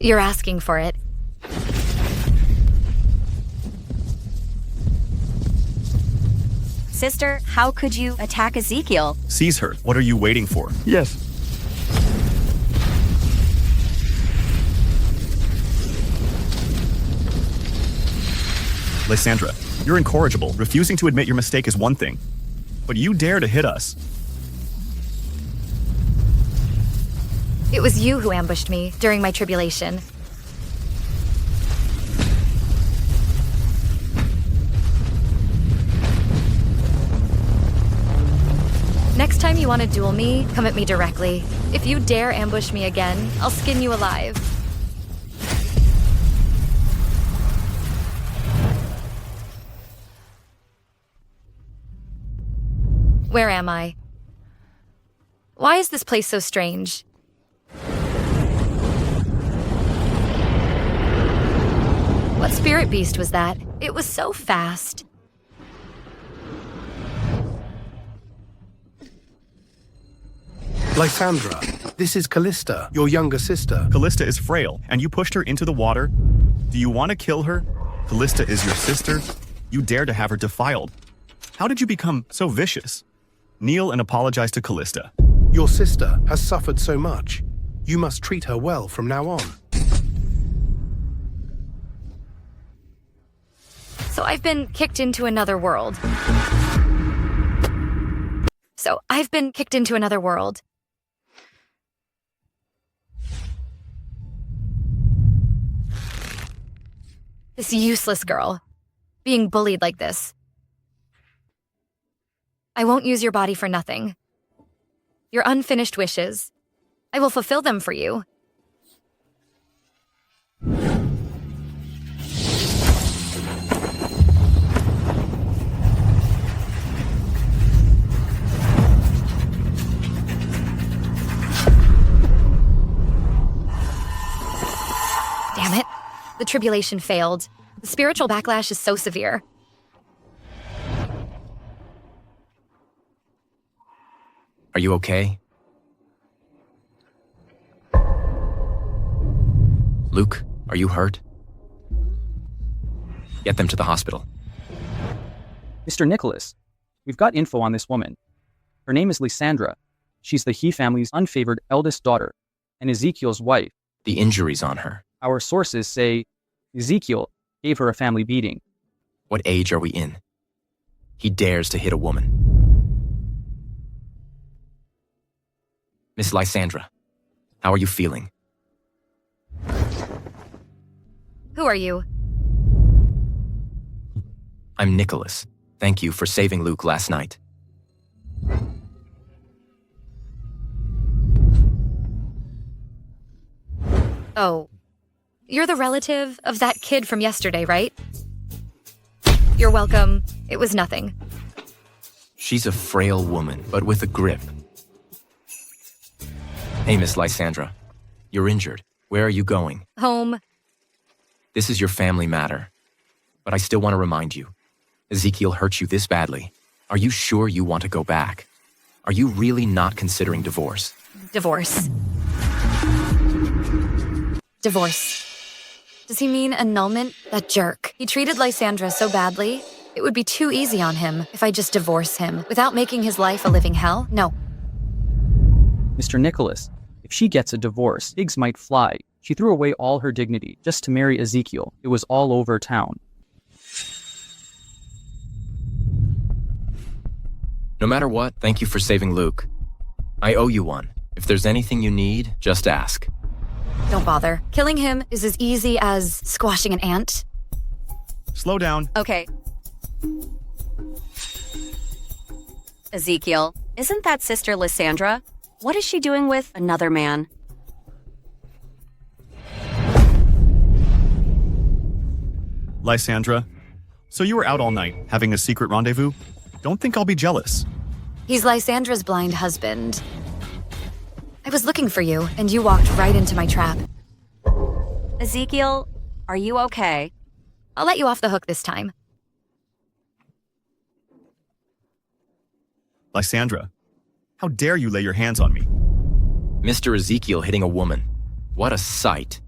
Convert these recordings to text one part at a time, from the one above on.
You're asking for it. Sister, how could you attack Ezekiel? Seize her. What are you waiting for? Yes. Lysandra, you're incorrigible. Refusing to admit your mistake is one thing, but you dare to hit us. It was you who ambushed me during my tribulation. Next time you want to duel me, come at me directly. If you dare ambush me again, I'll skin you alive. Where am I? Why is this place so strange? What spirit beast was that? It was so fast. Lysandra, this is Callista, your younger sister. Callista is frail, and you pushed her into the water. Do you want to kill her? Callista is your sister. You dare to have her defiled. How did you become so vicious? Kneel and apologize to Callista. Your sister has suffered so much. You must treat her well from now on. So I've been kicked into another world. This useless girl, being bullied like this. I won't use your body for nothing. Your unfinished wishes, I will fulfill them for you. Damn it. The tribulation failed. The spiritual backlash is so severe. Are you okay? Luke, are you hurt? Get them to the hospital. Mr. Nicholas, we've got info on this woman. Her name is Lysandra. She's the He family's unfavored eldest daughter, and Ezekiel's wife. The injuries on her. Our sources say Ezekiel gave her a family beating. What age are we in? He dares to hit a woman. Miss Lysandra, how are you feeling? Who are you? I'm Nicholas. Thank you for saving Luke last night. Oh, you're the relative of that kid from yesterday, right? You're welcome. It was nothing. She's a frail woman, but with a grip. Hey, Miss Lysandra, you're injured. Where are you going? Home. This is your family matter. But I still want to remind you, Ezekiel hurt you this badly. Are you sure you want to go back? Are you really not considering divorce? Divorce. Divorce. Does he mean annulment? That jerk. He treated Lysandra so badly. It would be too easy on him if I just divorce him without making his life a living hell. No. Mr. Nicholas, if she gets a divorce, pigs might fly. She threw away all her dignity just to marry Ezekiel. It was all over town. No matter what, thank you for saving Luke. I owe you one. If there's anything you need, just ask. Don't bother. Killing him is as easy as squashing an ant. Slow down. Okay. Ezekiel, isn't that Sister Lysandra? What is she doing with another man? Lysandra, so you were out all night, having a secret rendezvous? Don't think I'll be jealous. He's Lysandra's blind husband. I was looking for you, and you walked right into my trap. Ezekiel, are you okay? I'll let you off the hook this time. Lysandra, how dare you lay your hands on me? Mr. Ezekiel hitting a woman. What a sight.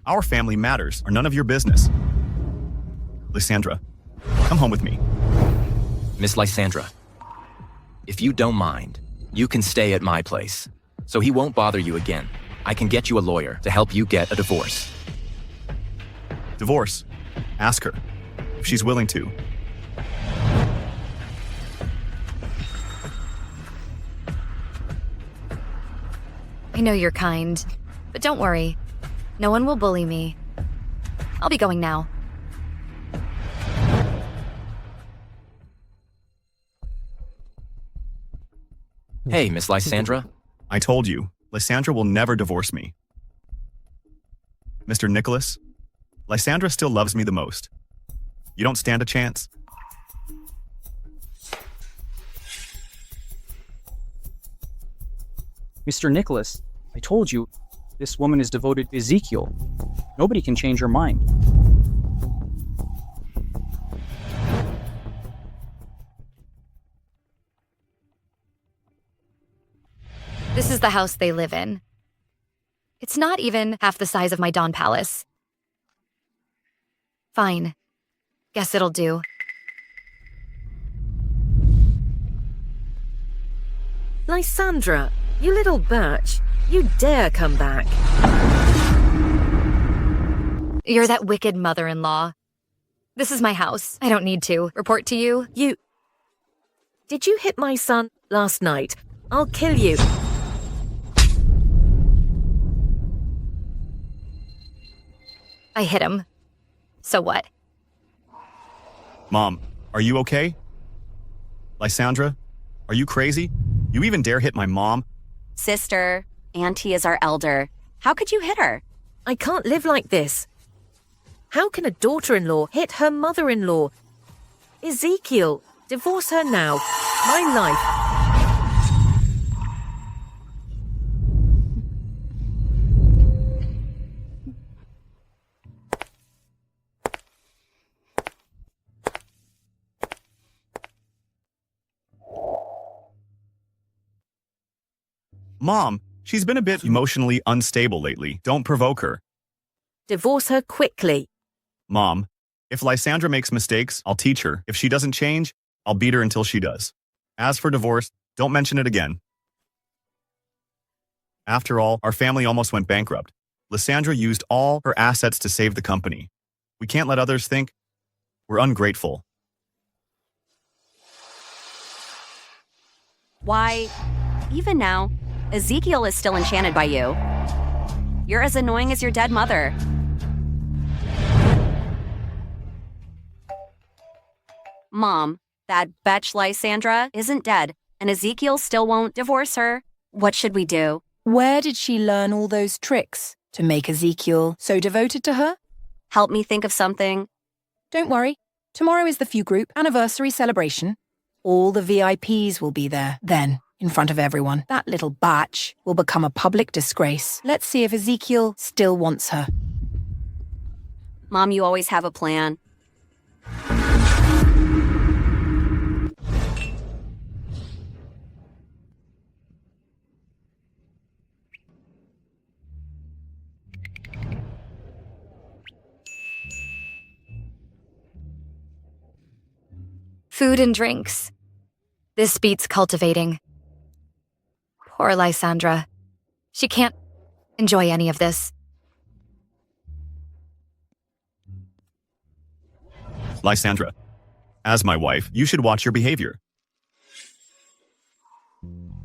Our family matters are none of your business. Lysandra, come home with me. Miss Lysandra, if you don't mind, you can stay at my place, so he won't bother you again. I can get you a lawyer to help you get a divorce. Divorce. Ask her if she's willing to. I know you're kind, but don't worry. No one will bully me. I'll be going now. Hey, Miss Lysandra. I told you, Lysandra will never divorce me. Mr. Nicholas, Lysandra still loves me the most. You don't stand a chance. Mr. Nicholas, I told you, this woman is devoted to Ezekiel. Nobody can change her mind. This is the house they live in. It's not even half the size of my Dawn Palace. Fine. Guess it'll do. Lysandra, you little bitch. You dare come back. You're that wicked mother-in-law. This is my house. I don't need to report to you. Did you hit my son last night? I'll kill you. I hit him. So what? Mom, are you okay? Lysandra, are you crazy? You even dare hit my mom? Sister, Auntie is our elder. How could you hit her? I can't live like this. How can a daughter-in-law hit her mother-in-law? Ezekiel, divorce her now. My life. Mom, she's been a bit emotionally unstable lately. Don't provoke her. Divorce her quickly. Mom, if Lysandra makes mistakes, I'll teach her. If she doesn't change, I'll beat her until she does. As for divorce, don't mention it again. After all, our family almost went bankrupt. Lysandra used all her assets to save the company. We can't let others think we're ungrateful. Why, even now, Ezekiel is still enchanted by you. You're as annoying as your dead mother. Mom, that betch Lysandra isn't dead, and Ezekiel still won't divorce her. What should we do? Where did she learn all those tricks to make Ezekiel so devoted to her? Help me think of something. Don't worry. Tomorrow is the Few Group anniversary celebration. All the VIPs will be there then, in front of everyone. That little batch will become a public disgrace. Let's see if Ezekiel still wants her. Mom, you always have a plan. Food and drinks. This beats cultivating. Poor Lysandra. She can't enjoy any of this. Lysandra, as my wife, you should watch your behavior.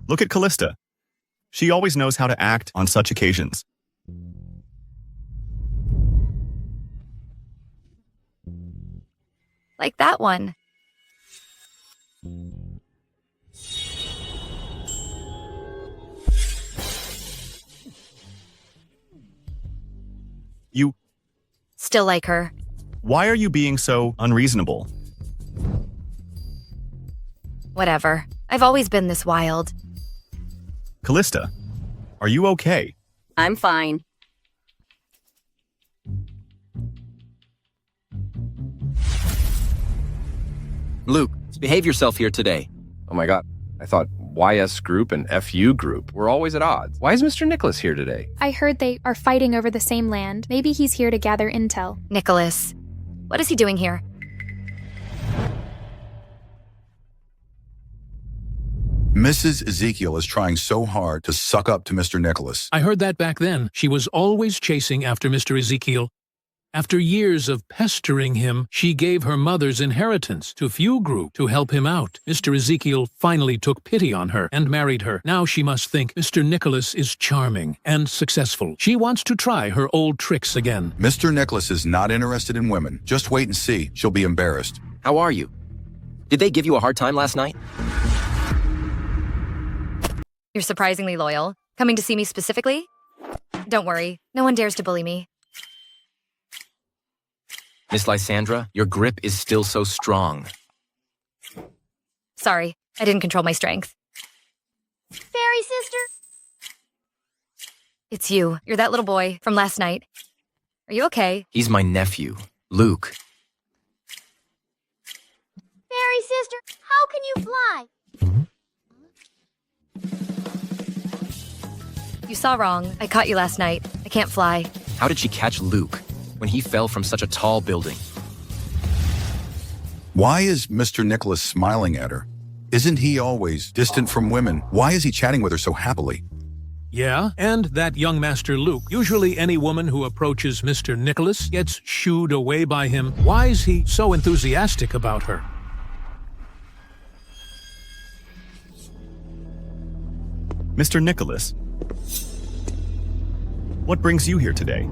Look at Callista. She always knows how to act on such occasions. Like that one. You... Still like her. Why are you being so unreasonable? Whatever. I've always been this wild. Callista, are you okay? I'm fine. Luke, behave yourself here today. Oh my god. I thought YS group and FU group were always at odds. Why is Mr. Nicholas here today? I heard they are fighting over the same land. Maybe he's here to gather intel. Nicholas. What is he doing here? Mrs. Ezekiel is trying so hard to suck up to Mr. Nicholas. I heard that back then. She was always chasing after Mr. Ezekiel. After years of pestering him, she gave her mother's inheritance to Few Group to help him out. Mr. Ezekiel finally took pity on her and married her. Now she must think Mr. Nicholas is charming and successful. She wants to try her old tricks again. Mr. Nicholas is not interested in women. Just wait and see. She'll be embarrassed. How are you? Did they give you a hard time last night? You're surprisingly loyal. Coming to see me specifically? Don't worry, no one dares to bully me. Miss Lysandra, your grip is still so strong. Sorry, I didn't control my strength. Fairy sister? It's you. You're that little boy from last night. Are you okay? He's my nephew, Luke. Fairy sister, how can you fly? You saw wrong. I caught you last night. I can't fly. How did she catch Luke when he fell from such a tall building? Why is Mr. Nicholas smiling at her? Isn't he always distant from women? Why is he chatting with her so happily? Yeah, and that young Master Luke. Usually any woman who approaches Mr. Nicholas gets shooed away by him. Why is he so enthusiastic about her? Mr. Nicholas, what brings you here today?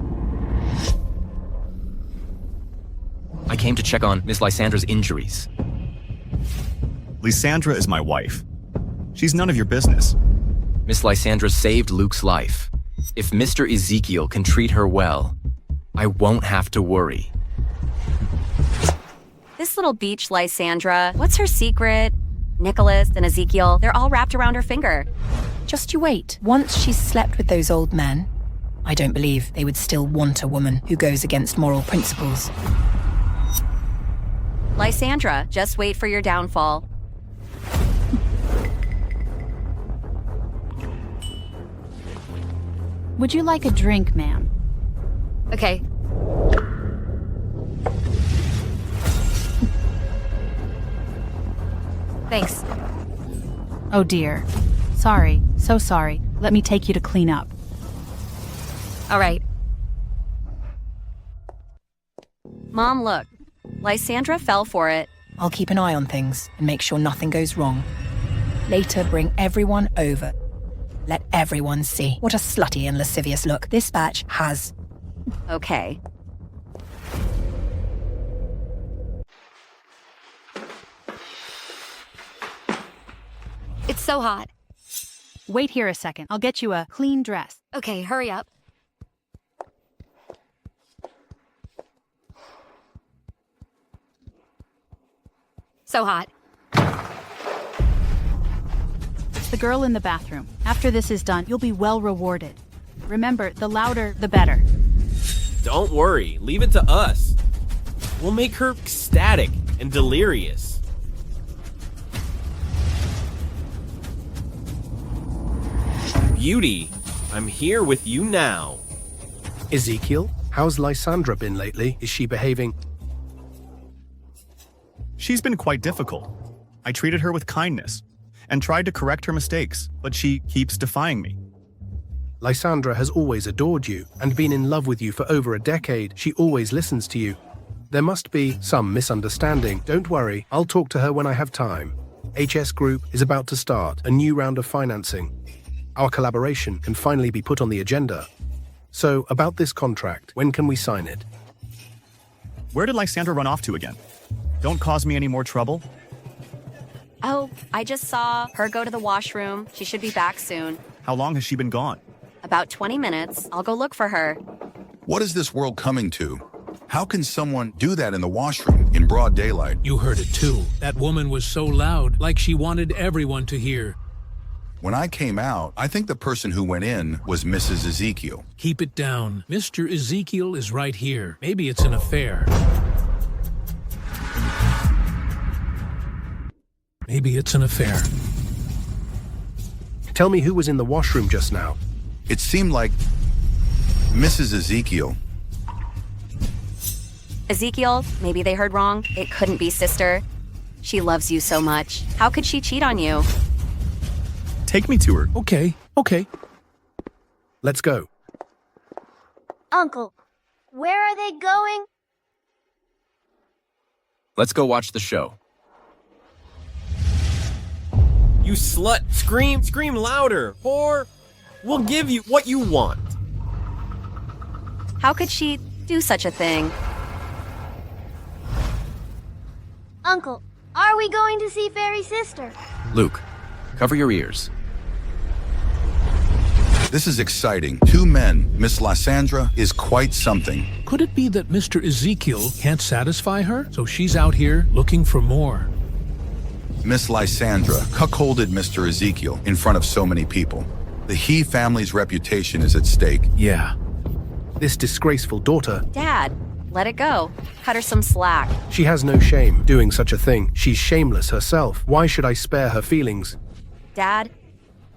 I came to check on Miss Lysandra's injuries. Lysandra is my wife. She's none of your business. Miss Lysandra saved Luke's life. If Mr. Ezekiel can treat her well, I won't have to worry. This little beach Lysandra, what's her secret? Nicholas and Ezekiel, they're all wrapped around her finger. Just you wait. Once she's slept with those old men, I don't believe they would still want a woman who goes against moral principles. Lysandra, just wait for your downfall. Would you like a drink, ma'am? Okay. Thanks. Oh dear. Sorry, so sorry. Let me take you to clean up. All right. Mom, look. Lysandra fell for it. I'll keep an eye on things and make sure nothing goes wrong. Later, bring everyone over. Let everyone see what a slutty and lascivious look this batch has. Okay. It's so hot. Wait here a second. I'll get you a clean dress. Okay, hurry up. So hot. It's the girl in the bathroom. After this is done, you'll be well rewarded. Remember, the louder, the better. Don't worry. Leave it to us. We'll make her ecstatic and delirious. Beauty, I'm here with you now. Ezekiel, how's Lysandra been lately? Is she behaving? She's been quite difficult. I treated her with kindness and tried to correct her mistakes, but she keeps defying me. Lysandra has always adored you and been in love with you for over a decade. She always listens to you. There must be some misunderstanding. Don't worry, I'll talk to her when I have time. HS Group is about to start a new round of financing. Our collaboration can finally be put on the agenda. So, about this contract, when can we sign it? Where did Lysandra run off to again? Don't cause me any more trouble. Oh, I just saw her go to the washroom. She should be back soon. How long has she been gone? About 20 minutes. I'll go look for her. What is this world coming to? How can someone do that in the washroom in broad daylight? You heard it too. That woman was so loud, like she wanted everyone to hear. When I came out, I think the person who went in was Mrs. Ezekiel. Keep it down. Mr. Ezekiel is right here. Maybe it's an affair. Maybe it's an affair. Tell me who was in the washroom just now. It seemed like Mrs. Ezekiel. Ezekiel, maybe they heard wrong. It couldn't be sister. She loves you so much. How could she cheat on you? Take me to her. Okay. Let's go. Uncle, where are they going? Let's go watch the show. You slut! Scream louder, whore! We'll give you what you want. How could she do such a thing? Uncle, are we going to see Fairy Sister? Luke, cover your ears. This is exciting. 2 men. Miss Lysandra is quite something. Could it be that Mr. Ezekiel can't satisfy her, so she's out here looking for more? Miss Lysandra cuckolded Mr. Ezekiel in front of so many people. The He family's reputation is at stake. Yeah. This disgraceful daughter, Dad, let it go. Cut her some slack. she has no shame doing such a thing. She's shameless herself. Why should I spare her feelings? Dad,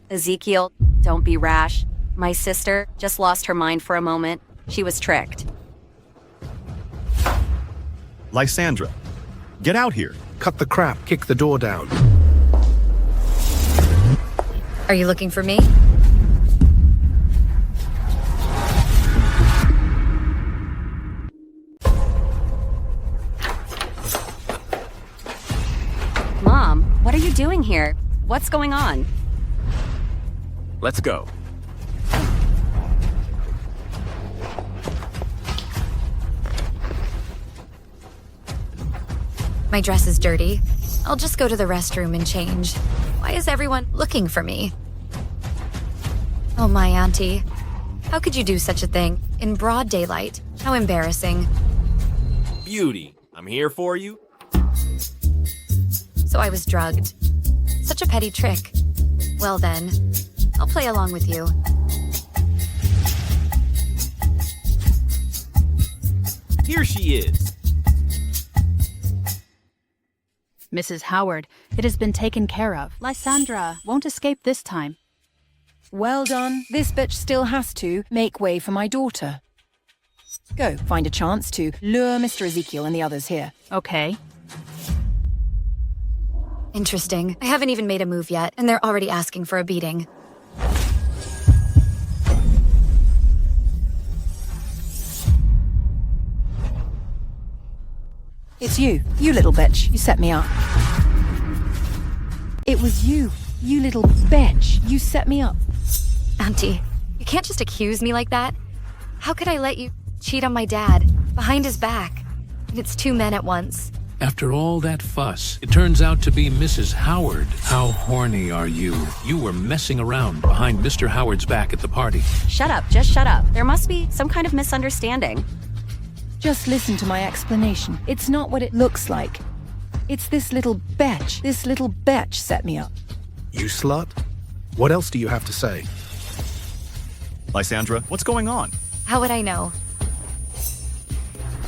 Ezekiel, don't be rash. My sister just lost her mind for a moment. She was tricked. Lysandra, get out here. Cut the crap, kick the door down. Are you looking for me? Mom, what are you doing here? What's going on? Let's go. My dress is dirty. I'll just go to the restroom and change. Why is everyone looking for me? Oh, my auntie. How could you do such a thing? In broad daylight. How embarrassing. Beauty, I'm here for you. So I was drugged. Such a petty trick. Well then, I'll play along with you. Here she is. Mrs. Howard, it has been taken care of. Lysandra won't escape this time. Well done. This bitch still has to make way for my daughter. Go, find a chance to lure Mr. Ezekiel and the others here. Okay. Interesting. I haven't even made a move yet, and they're already asking for a beating. It's you little bitch. You set me up. It was you little bitch. You set me up. Auntie, you can't just accuse me like that. How could I let you cheat on my dad, behind his back? And it's 2 men at once. After all that fuss, it turns out to be Mrs. Howard. How horny are you? You were messing around behind Mr. Howard's back at the party. Shut up, just shut up. There must be some kind of misunderstanding. Just listen to my explanation. It's not what it looks like. It's this little bitch. This little bitch set me up. You slut? What else do you have to say? Lysandra, what's going on? How would I know?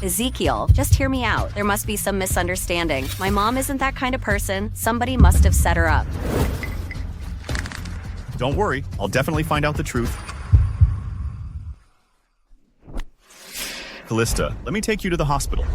Ezekiel, just hear me out. There must be some misunderstanding. My mom isn't that kind of person. Somebody must have set her up. Don't worry, I'll definitely find out the truth. Callista, let me take you to the hospital.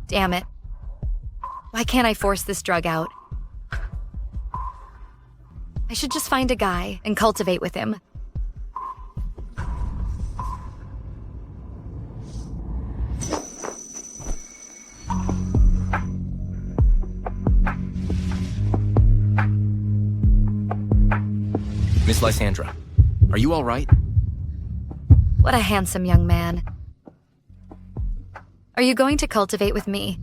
Damn it. Why can't I force this drug out? I should just find a guy and cultivate with him. Miss Lysandra, are you all right? What a handsome young man. Are you going to cultivate with me?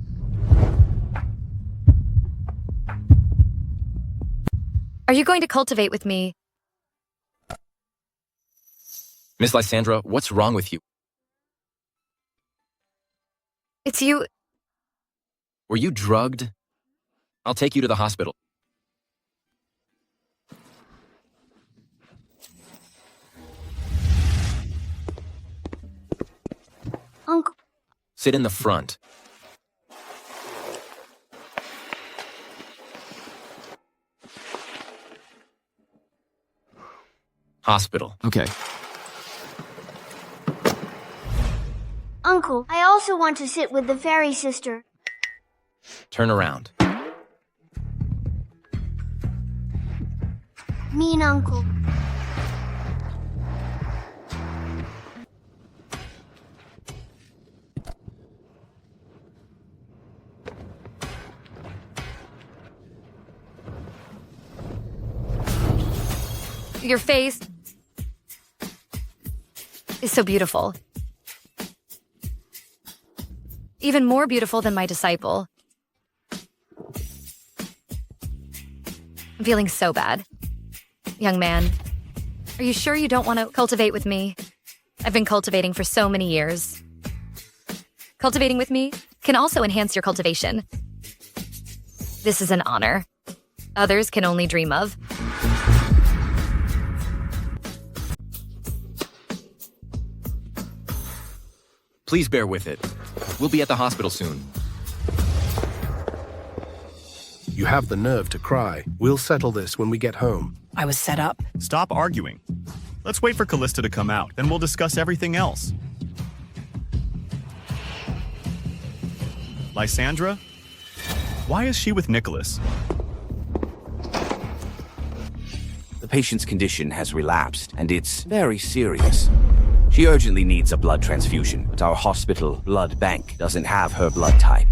Are you going to cultivate with me? Miss Lysandra, what's wrong with you? It's you. Were you drugged? I'll take you to the hospital. Uncle. Sit in the front. Hospital. Okay. Uncle, I also want to sit with the fairy sister. Turn around. Mean uncle. Your face is so beautiful. Even more beautiful than my disciple. I'm feeling so bad. Young man, are you sure you don't want to cultivate with me? I've been cultivating for so many years. Cultivating with me can also enhance your cultivation. This is an honor others can only dream of. Please bear with it. We'll be at the hospital soon. You have the nerve to cry. We'll settle this when we get home. I was set up. Stop arguing. Let's wait for Callista to come out, then we'll discuss everything else. Lysandra? Why is she with Nicholas? The patient's condition has relapsed, and it's very serious. She urgently needs a blood transfusion, but our hospital blood bank doesn't have her blood type.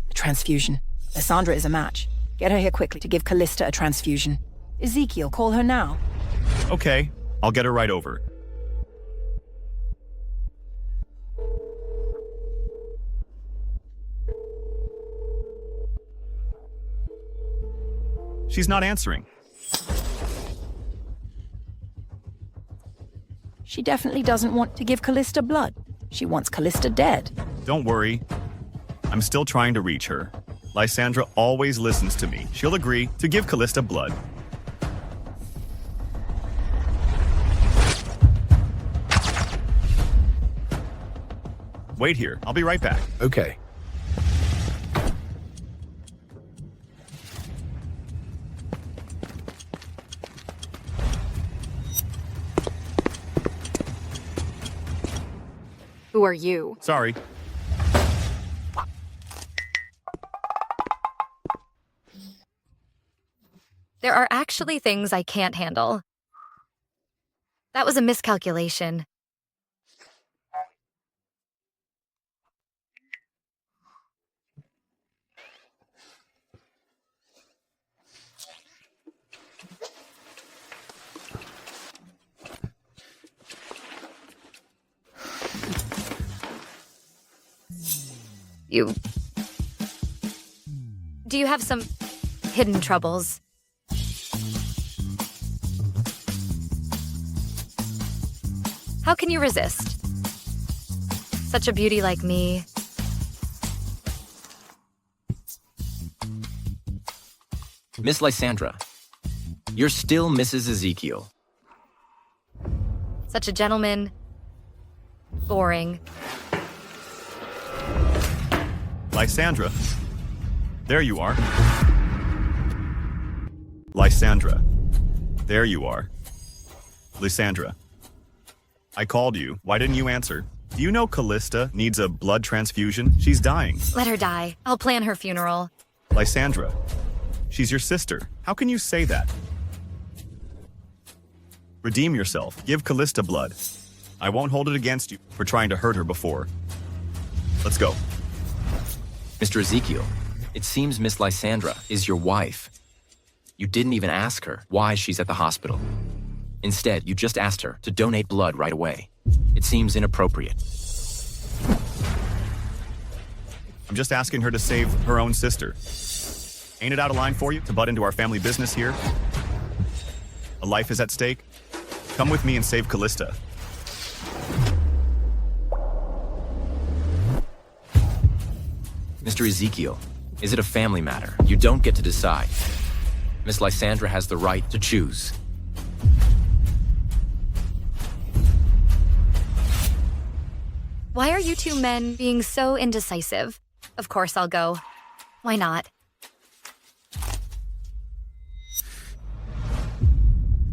A transfusion. Lysandra is a match. Get her here quickly to give Callista a transfusion. Ezekiel, call her now. Okay, I'll get her right over. She's not answering. She definitely doesn't want to give Callista blood. She wants Callista dead. Don't worry. I'm still trying to reach her. Lysandra always listens to me. She'll agree to give Callista blood. Wait here. I'll be right back. Okay. Who are you? Sorry. There are actually things I can't handle. That was a miscalculation. Do you have some hidden troubles? How can you resist? Such a beauty like me. Miss Lysandra, you're still Mrs. Ezekiel. Such a gentleman. Boring. Lysandra. There you are. Lysandra. There you are. Lysandra. I called you. Why didn't you answer? Do you know Callista needs a blood transfusion? She's dying. Let her die. I'll plan her funeral. Lysandra. She's your sister. How can you say that? Redeem yourself. Give Callista blood. I won't hold it against you for trying to hurt her before. Let's go. Mr. Ezekiel, it seems Miss Lysandra is your wife. You didn't even ask her why she's at the hospital. Instead, you just asked her to donate blood right away. It seems inappropriate. I'm just asking her to save her own sister. Ain't it out of line for you to butt into our family business here? A life is at stake. Come with me and save Callista. Mr. Ezekiel, is it a family matter? You don't get to decide. Miss Lysandra has the right to choose. Why are you two men being so indecisive? Of course I'll go. Why not?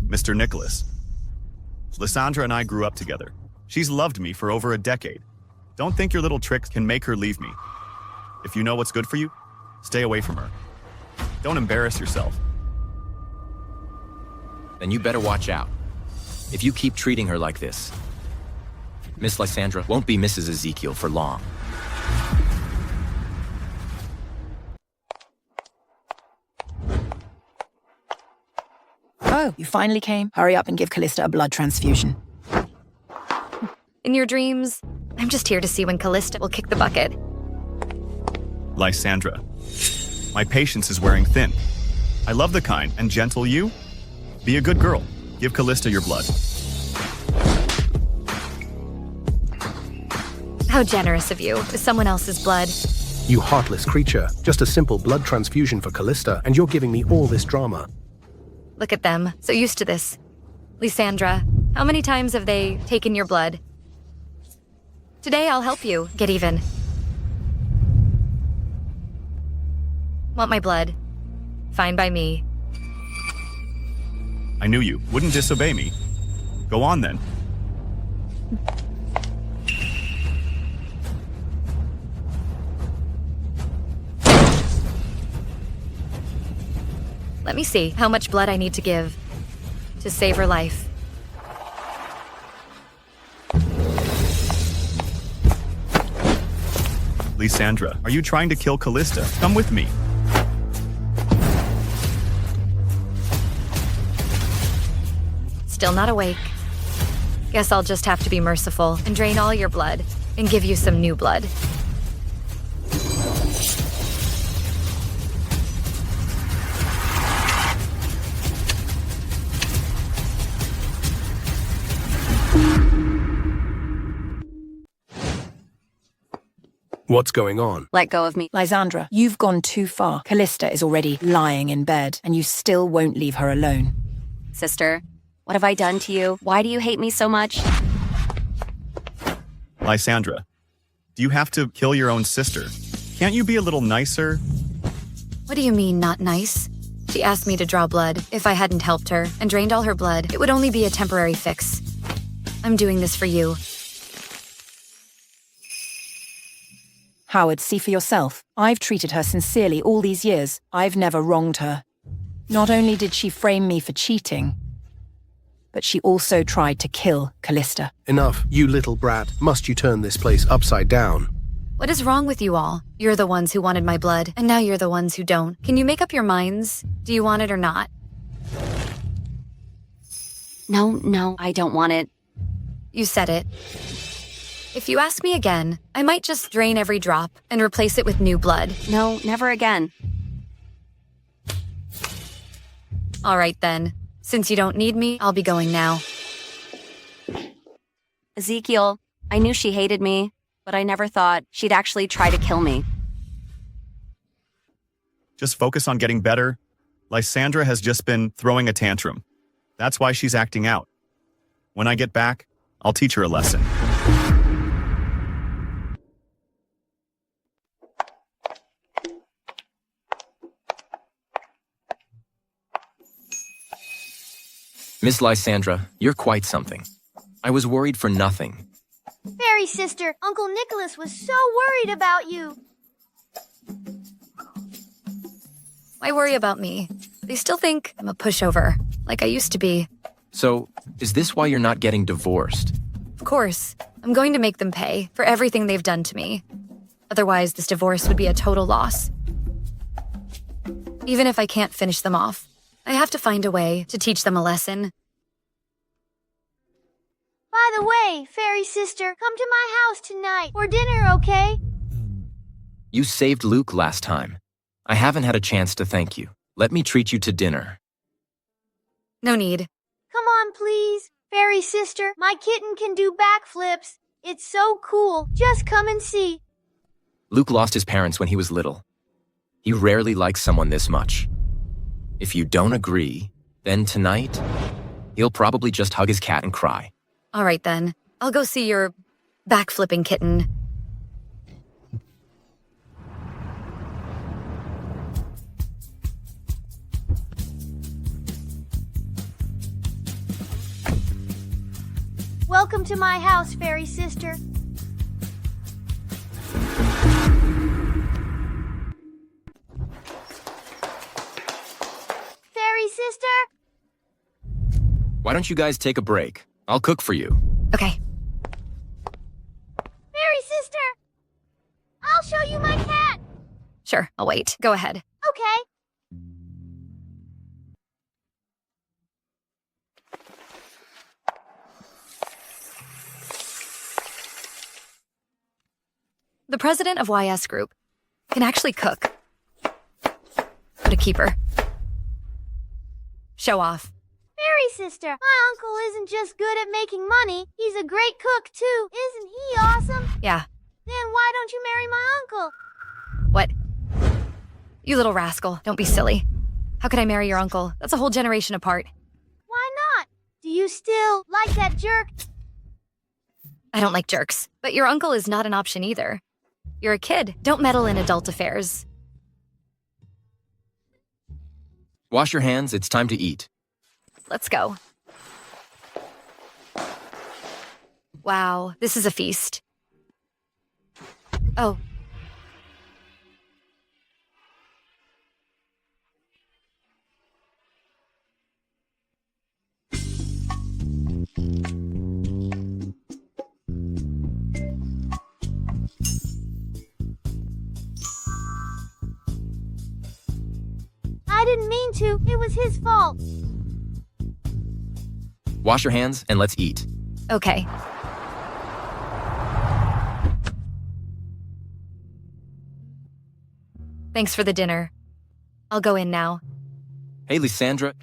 Mr. Nicholas. Lysandra and I grew up together. She's loved me for over a decade. Don't think your little tricks can make her leave me. If you know what's good for you, stay away from her. Don't embarrass yourself. Then you better watch out. If you keep treating her like this, Miss Lysandra won't be Mrs. Ezekiel for long. Oh, you finally came? Hurry up and give Callista a blood transfusion. In your dreams, I'm just here to see when Callista will kick the bucket. Lysandra. My patience is wearing thin. I love the kind and gentle you. Be a good girl. Give Callista your blood. How generous of you, with someone else's blood. You heartless creature. Just a simple blood transfusion for Callista, and you're giving me all this drama. Look at them, so used to this. Lysandra, how many times have they taken your blood? Today I'll help you get even. Want my blood? Fine by me. I knew you wouldn't disobey me. Go on then. Let me see how much blood I need to give to save her life. Lysandra, are you trying to kill Callista? Come with me. Still not awake. Guess I'll just have to be merciful and drain all your blood and give you some new blood. What's going on? Let go of me. Lysandra, you've gone too far. Callista is already lying in bed, and you still won't leave her alone. Sister, what have I done to you? Why do you hate me so much? Lysandra, do you have to kill your own sister? Can't you be a little nicer? What do you mean, not nice? She asked me to draw blood. If I hadn't helped her and drained all her blood, it would only be a temporary fix. I'm doing this for you. Howard, see for yourself. I've treated her sincerely all these years. I've never wronged her. Not only did she frame me for cheating, but she also tried to kill Callista. Enough, you little brat. Must you turn this place upside down? What is wrong with you all? You're the ones who wanted my blood, and now you're the ones who don't. Can you make up your minds? Do you want it or not? No, I don't want it. You said it. If you ask me again, I might just drain every drop and replace it with new blood. No, never again. All right then. Since you don't need me, I'll be going now. Ezekiel, I knew she hated me, but I never thought she'd actually try to kill me. Just focus on getting better. Lysandra has just been throwing a tantrum. That's why she's acting out. When I get back, I'll teach her a lesson. Miss Lysandra, you're quite something. I was worried for nothing. Fairy sister, Uncle Nicholas was so worried about you. Why worry about me? They still think I'm a pushover, like I used to be. So, is this why you're not getting divorced? Of course, I'm going to make them pay for everything they've done to me. Otherwise, this divorce would be a total loss. Even if I can't finish them off, I have to find a way to teach them a lesson. By the way, fairy sister, come to my house tonight for dinner, okay? You saved Luke last time. I haven't had a chance to thank you. Let me treat you to dinner. No need. Come on, please. Fairy sister, my kitten can do backflips. It's so cool. Just come and see. Luke lost his parents when he was little. He rarely likes someone this much. If you don't agree, then tonight, he'll probably just hug his cat and cry. All right, then. I'll go see your backflipping kitten. Welcome to my house, fairy sister. Fairy sister? Why don't you guys take a break? I'll cook for you. Okay. Fairy sister! I'll show you my cat! Sure, I'll wait. Go ahead. Okay. The president of YS Group can actually cook. What a keeper. Show off. Fairy sister, my uncle isn't just good at making money, he's a great cook too. Isn't he awesome? Yeah. Then why don't you marry my uncle? What? You little rascal, don't be silly. How could I marry your uncle? That's a whole generation apart. Why not? Do you still like that jerk? I don't like jerks, but your uncle is not an option either. You're a kid. Don't meddle in adult affairs. Wash your hands, it's time to eat. Let's go. Wow, this is a feast. Oh. I didn't mean to. It was his fault. Wash your hands and let's eat. Okay. Thanks for the dinner. I'll go in now. Hey, Lysandra.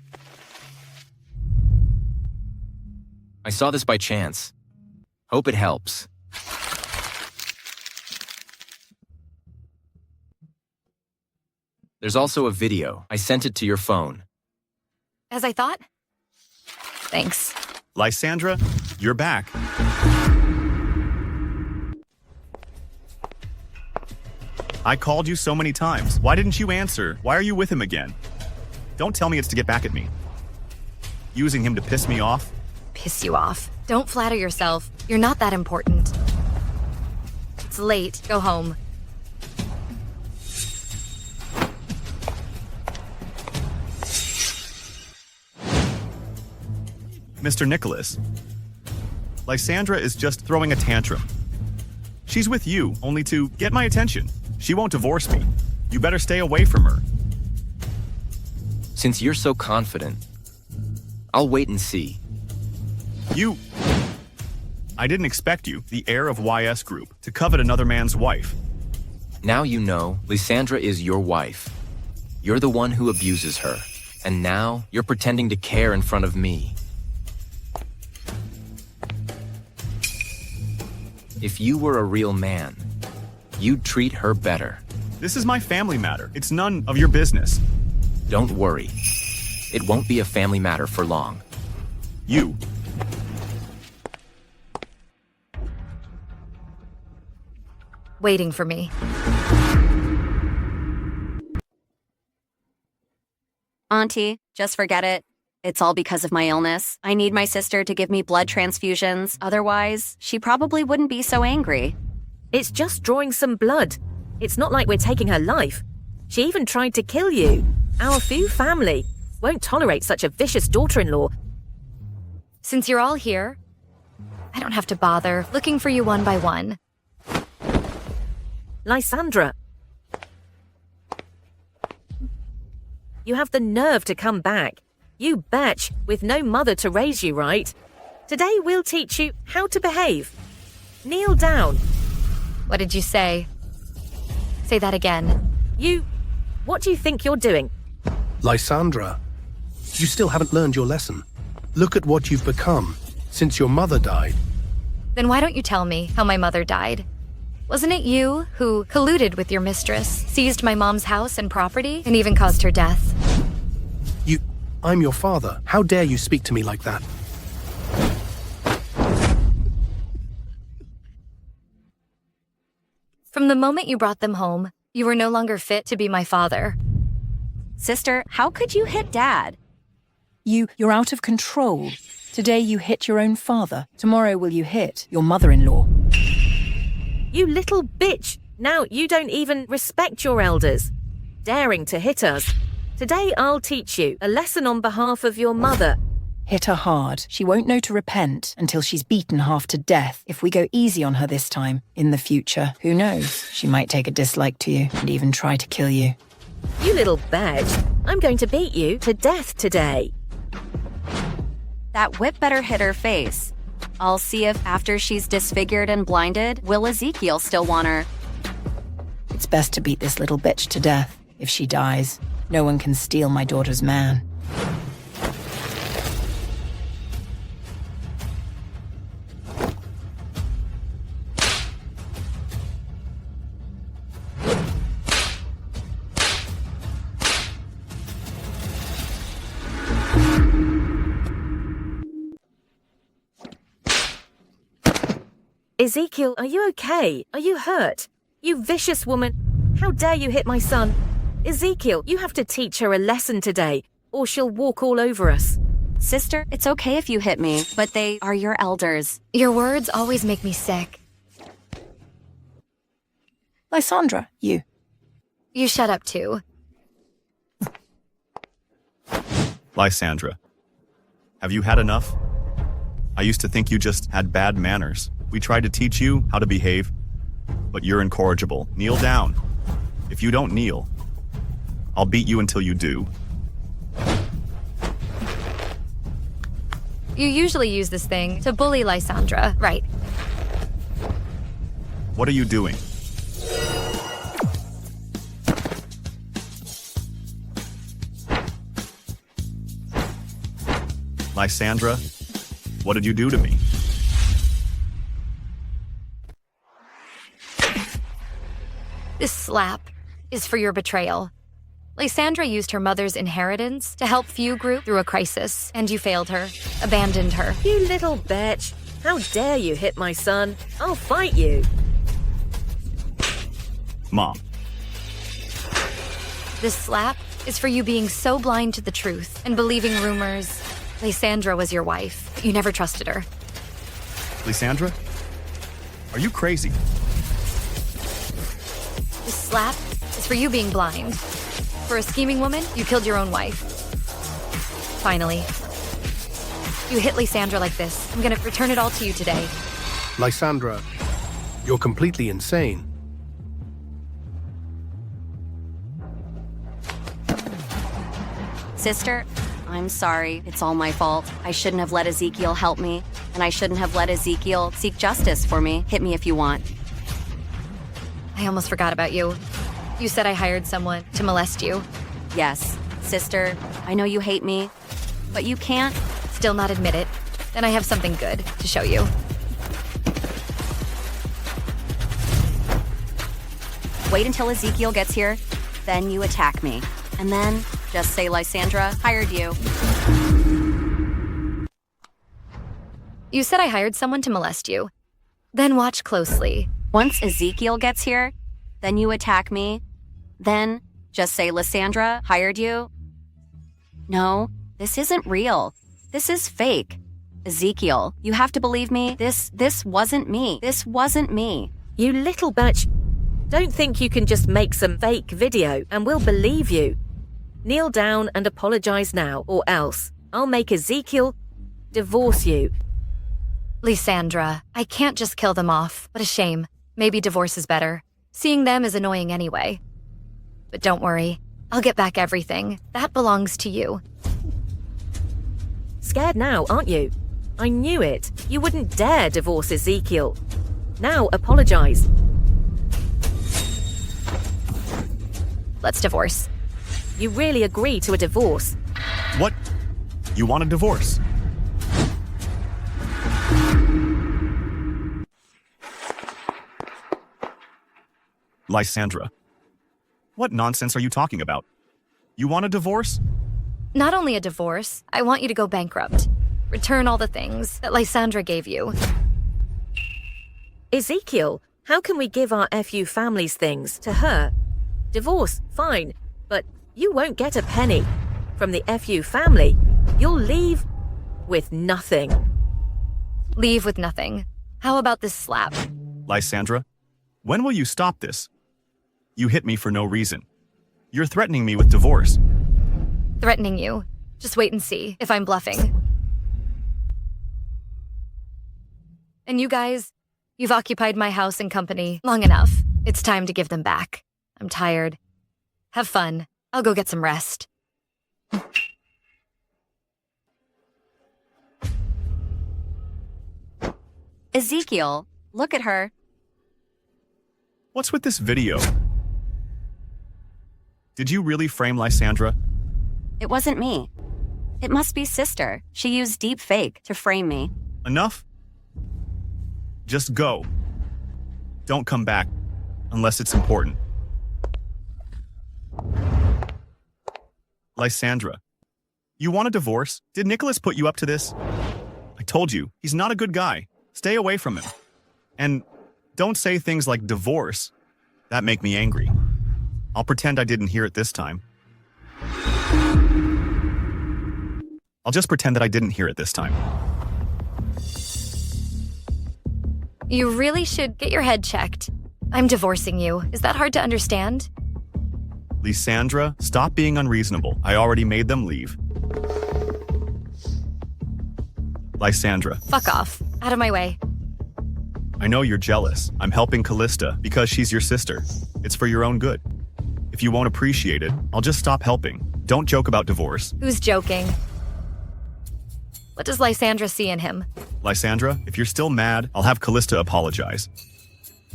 I saw this by chance. Hope it helps. There's also a video. I sent it to your phone. As I thought? Thanks. Lysandra, you're back. I called you so many times. Why didn't you answer? Why are you with him again? Don't tell me it's to get back at me. Using him to piss me off? Piss you off. Don't flatter yourself. You're not that important. It's late. Go home. Mr. Nicholas, Lysandra is just throwing a tantrum. She's with you, only to get my attention. She won't divorce me. You better stay away from her. Since you're so confident, I'll wait and see. I didn't expect you, the heir of YS Group, to covet another man's wife. Now you know Lysandra is your wife. You're the one who abuses her. And now you're pretending to care in front of me. If you were a real man, you'd treat her better. This is my family matter. It's none of your business. Don't worry. It won't be a family matter for long. You. Waiting for me. Auntie, just forget it. It's all because of my illness. I need my sister to give me blood transfusions. Otherwise, she probably wouldn't be so angry. It's just drawing some blood. It's not like we're taking her life. She even tried to kill you. Our Fu family won't tolerate such a vicious daughter-in-law. Since you're all here, I don't have to bother looking for you one by one. Lysandra. You have the nerve to come back. You bitch, with no mother to raise you, right? Today we'll teach you how to behave. Kneel down. What did you say? Say that again. What do you think you're doing? Lysandra, you still haven't learned your lesson. Look at what you've become since your mother died. Then why don't you tell me how my mother died? Wasn't it you who colluded with your mistress, seized my mom's house and property, and even caused her death? I'm your father. How dare you speak to me like that? From the moment you brought them home, you were no longer fit to be my father. Sister, how could you hit Dad? You're out of control. Today you hit your own father. Tomorrow will you hit your mother-in-law? You little bitch! Now you don't even respect your elders. Daring to hit us. Today I'll teach you a lesson on behalf of your mother. Hit her hard. She won't know to repent until she's beaten half to death. If we go easy on her this time, in the future, who knows? She might take a dislike to you and even try to kill you. You little bitch. I'm going to beat you to death today. That whip better hit her face. I'll see if after she's disfigured and blinded, will Ezekiel still want her? It's best to beat this little bitch to death. If she dies, no one can steal my daughter's man. Ezekiel, are you okay? Are you hurt? You vicious woman. How dare you hit my son? Ezekiel, you have to teach her a lesson today, or she'll walk all over us. Sister, it's okay if you hit me, but they are your elders. Your words always make me sick. Lysandra, you. You shut up too. Lysandra, have you had enough? I used to think you just had bad manners. We tried to teach you how to behave, but you're incorrigible. Kneel down. If you don't kneel, I'll beat you until you do. You usually use this thing to bully Lysandra, right? What are you doing? Lysandra, what did you do to me? This slap is for your betrayal. Lysandra used her mother's inheritance to help Few Group through a crisis, and you failed her, abandoned her. You little bitch. How dare you hit my son? I'll fight you. Mom. This slap is for you being so blind to the truth and believing rumors. Lysandra was your wife, but you never trusted her. Lysandra? Are you crazy? This slap is for you being blind. For a scheming woman, you killed your own wife. Finally. You hit Lysandra like this. I'm gonna return it all to you today. Lysandra, you're completely insane. Sister, I'm sorry. It's all my fault. I shouldn't have let Ezekiel help me, and I shouldn't have let Ezekiel seek justice for me. Hit me if you want. I almost forgot about you. You said I hired someone to molest you. Yes. Sister, I know you hate me, but you can't still not admit it. Then I have something good to show you. Wait until Ezekiel gets here, then you attack me. And then just say Lysandra hired you. You said I hired someone to molest you. Then watch closely. Once Ezekiel gets here, then you attack me. Then just say Lysandra hired you. No, this isn't real. This is fake. Ezekiel, you have to believe me. This wasn't me. This wasn't me. You little bitch. Don't think you can just make some fake video and we'll believe you. Kneel down and apologize now, or else I'll make Ezekiel divorce you. Lysandra, I can't just kill them off. What a shame. Maybe divorce is better. Seeing them is annoying anyway. But don't worry. I'll get back everything. That belongs to you. Scared now, aren't you? I knew it. You wouldn't dare divorce Ezekiel. Now apologize. Let's divorce. You really agree to a divorce? What? You want a divorce? Lysandra, what nonsense are you talking about? You want a divorce? Not only a divorce, I want you to go bankrupt. Return all the things that Lysandra gave you. Ezekiel, how can we give our FU family's things to her? Divorce, fine, but you won't get a penny. From the FU family, you'll leave with nothing. Leave with nothing. How about this slap? Lysandra, when will you stop this? You hit me for no reason. You're threatening me with divorce. Threatening you. Just wait and see if I'm bluffing. And you guys, you've occupied my house and company long enough. It's time to give them back. I'm tired. Have fun. I'll go get some rest. Ezekiel, look at her. What's with this video? Did you really frame Lysandra? It wasn't me. It must be sister. She used deep fake to frame me. Enough? Just go. Don't come back, unless it's important. Lysandra, you want a divorce? Did Nicholas put you up to this? I told you, he's not a good guy. Stay away from him. And don't say things like divorce. That make me angry. I'll pretend I didn't hear it this time. I'll just pretend that I didn't hear it this time. You really should get your head checked. I'm divorcing you. Is that hard to understand? Lysandra, stop being unreasonable. I already made them leave. Lysandra. Fuck off. Out of my way. I know you're jealous. I'm helping Callista because she's your sister. It's for your own good. If you won't appreciate it, I'll just stop helping. Don't joke about divorce. Who's joking? What does Lysandra see in him? Lysandra, if you're still mad, I'll have Callista apologize.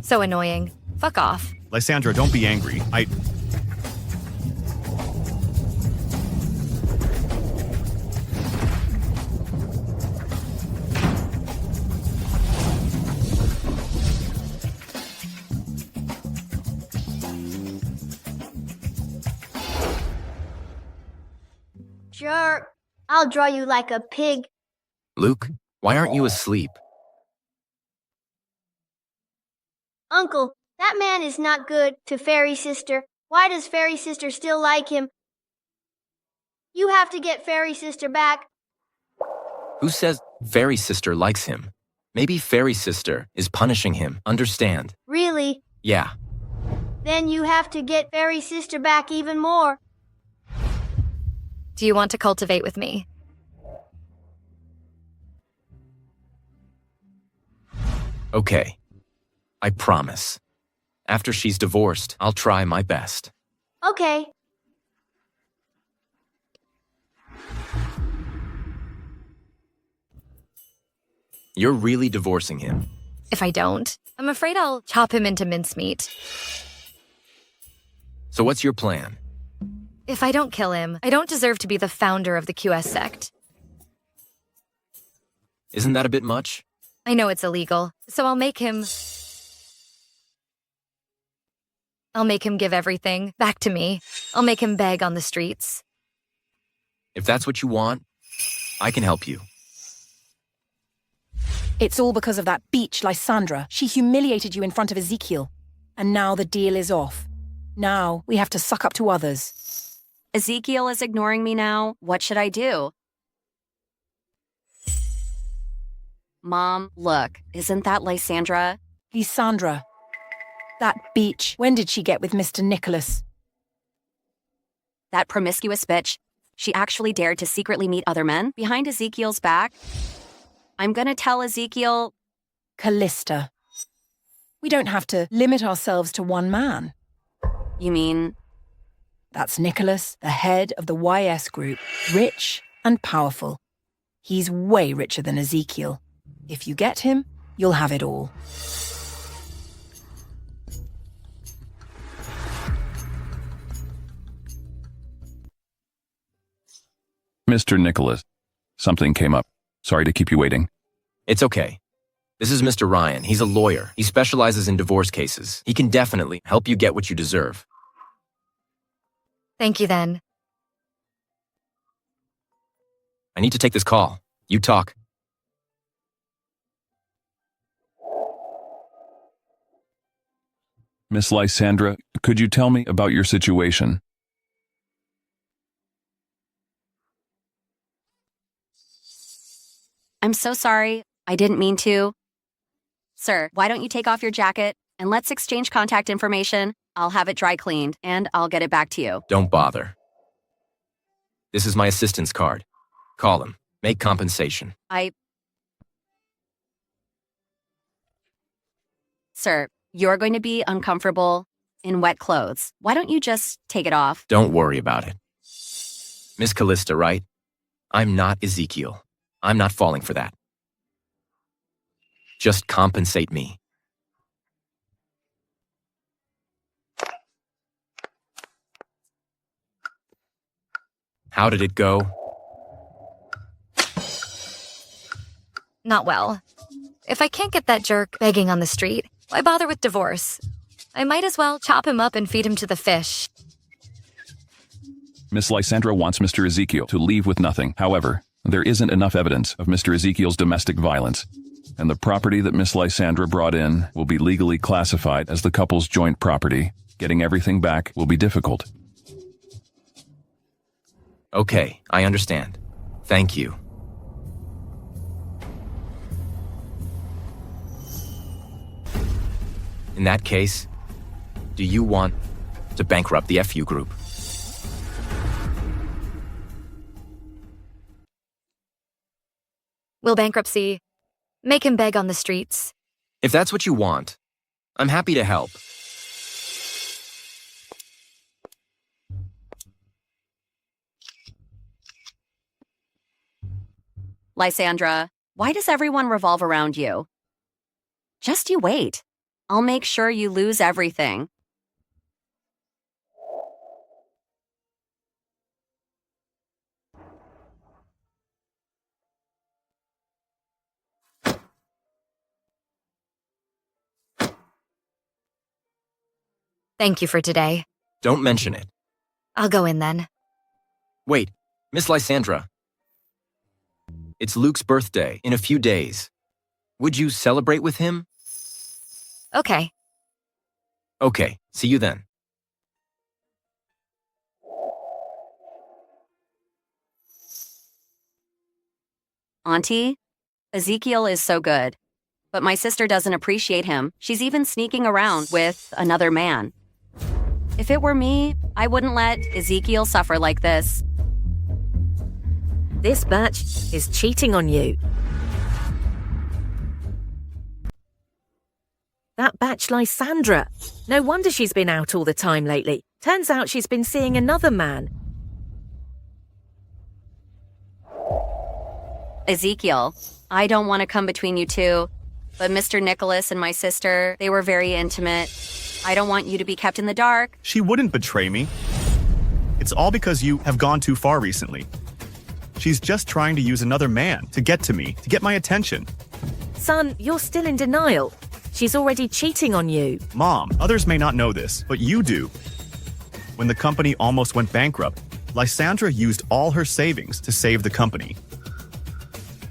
So annoying. Fuck off. Lysandra, don't be angry. Sure, I'll draw you like a pig. Luke, why aren't you asleep? Uncle, that man is not good to Fairy Sister. Why does Fairy Sister still like him? You have to get Fairy Sister back. Who says Fairy Sister likes him? Maybe Fairy Sister is punishing him, understand? Really? Yeah. Then you have to get Fairy Sister back even more. Do you want to cultivate with me? Okay. I promise. After she's divorced, I'll try my best. Okay. You're really divorcing him. If I don't, I'm afraid I'll chop him into mincemeat. So what's your plan? If I don't kill him, I don't deserve to be the founder of the QS sect. Isn't that a bit much? I know it's illegal, so I'll make him give everything back to me. I'll make him beg on the streets. If that's what you want, I can help you. It's all because of that beach, Lysandra. She humiliated you in front of Ezekiel. And now the deal is off. Now we have to suck up to others. Ezekiel is ignoring me now. What should I do? Mom, look, isn't that Lysandra? Lysandra. That beach. When did she get with Mr. Nicholas? That promiscuous bitch. She actually dared to secretly meet other men behind Ezekiel's back. I'm gonna tell Ezekiel... Callista. We don't have to limit ourselves to one man. You mean... That's Nicholas, the head of the YS group, rich and powerful. He's way richer than Ezekiel. If you get him, you'll have it all. Mr. Nicholas, something came up. Sorry to keep you waiting. It's okay. This is Mr. Ryan. He's a lawyer. He specializes in divorce cases. He can definitely help you get what you deserve. Thank you then. I need to take this call. You talk. Miss Lysandra, could you tell me about your situation? I'm so sorry. I didn't mean to. Sir, why don't you take off your jacket and let's exchange contact information? I'll have it dry cleaned and I'll get it back to you. Don't bother. This is my assistant's card. Call him. Make compensation. Sir, you're going to be uncomfortable in wet clothes. Why don't you just take it off? Don't worry about it. Miss Callista, right? I'm not Ezekiel. I'm not falling for that. Just compensate me. How did it go? Not well. If I can't get that jerk begging on the street, why bother with divorce? I might as well chop him up and feed him to the fish. Miss Lysandra wants Mr. Ezekiel to leave with nothing. However, there isn't enough evidence of Mr. Ezekiel's domestic violence, and the property that Miss Lysandra brought in will be legally classified as the couple's joint property. Getting everything back will be difficult. Okay, I understand. Thank you. In that case, do you want to bankrupt the FU group? Will bankruptcy make him beg on the streets? If that's what you want, I'm happy to help. Lysandra, why does everyone revolve around you? Just you wait. I'll make sure you lose everything. Thank you for today. Don't mention it. I'll go in then. Wait, Miss Lysandra. It's Luke's birthday in a few days. Would you celebrate with him? Okay. Okay, see you then. Auntie, Ezekiel is so good. But my sister doesn't appreciate him. She's even sneaking around with another man. If it were me, I wouldn't let Ezekiel suffer like this. This batch is cheating on you. That batch Lysandra. No wonder she's been out all the time lately. Turns out she's been seeing another man. Ezekiel, I don't want to come between you two, but Mr. Nicholas and my sister, they were very intimate. I don't want you to be kept in the dark. She wouldn't betray me. It's all because you have gone too far recently. She's just trying to use another man to get to me, to get my attention. Son, you're still in denial. She's already cheating on you. Mom, others may not know this, but you do. When the company almost went bankrupt, Lysandra used all her savings to save the company.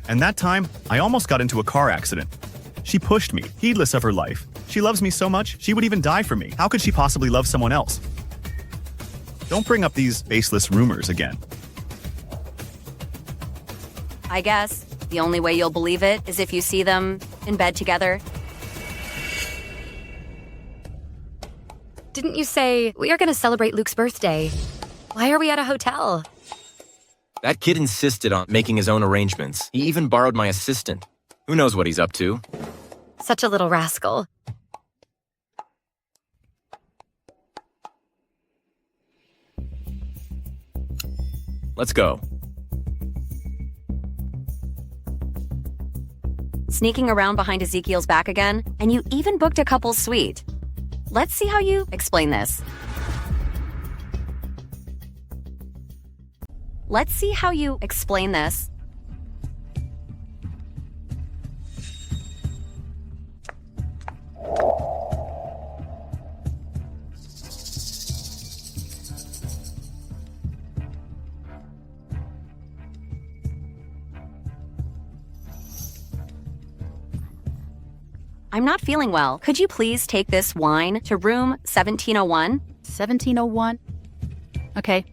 And that time, I almost got into a car accident. She pushed me, heedless of her life. She loves me so much, she would even die for me. How could she possibly love someone else? Don't bring up these baseless rumors again. I guess the only way you'll believe it is if you see them in bed together. Didn't you say we are going to celebrate Luke's birthday? Why are we at a hotel? That kid insisted on making his own arrangements. He even borrowed my assistant. Who knows what he's up to? Such a little rascal. Let's go. Sneaking around behind Ezekiel's back again, and you even booked a couple's suite. Let's see how you explain this. Let's see how you explain this. I'm not feeling well. Could you please take this wine to room 1701? 1701? Okay.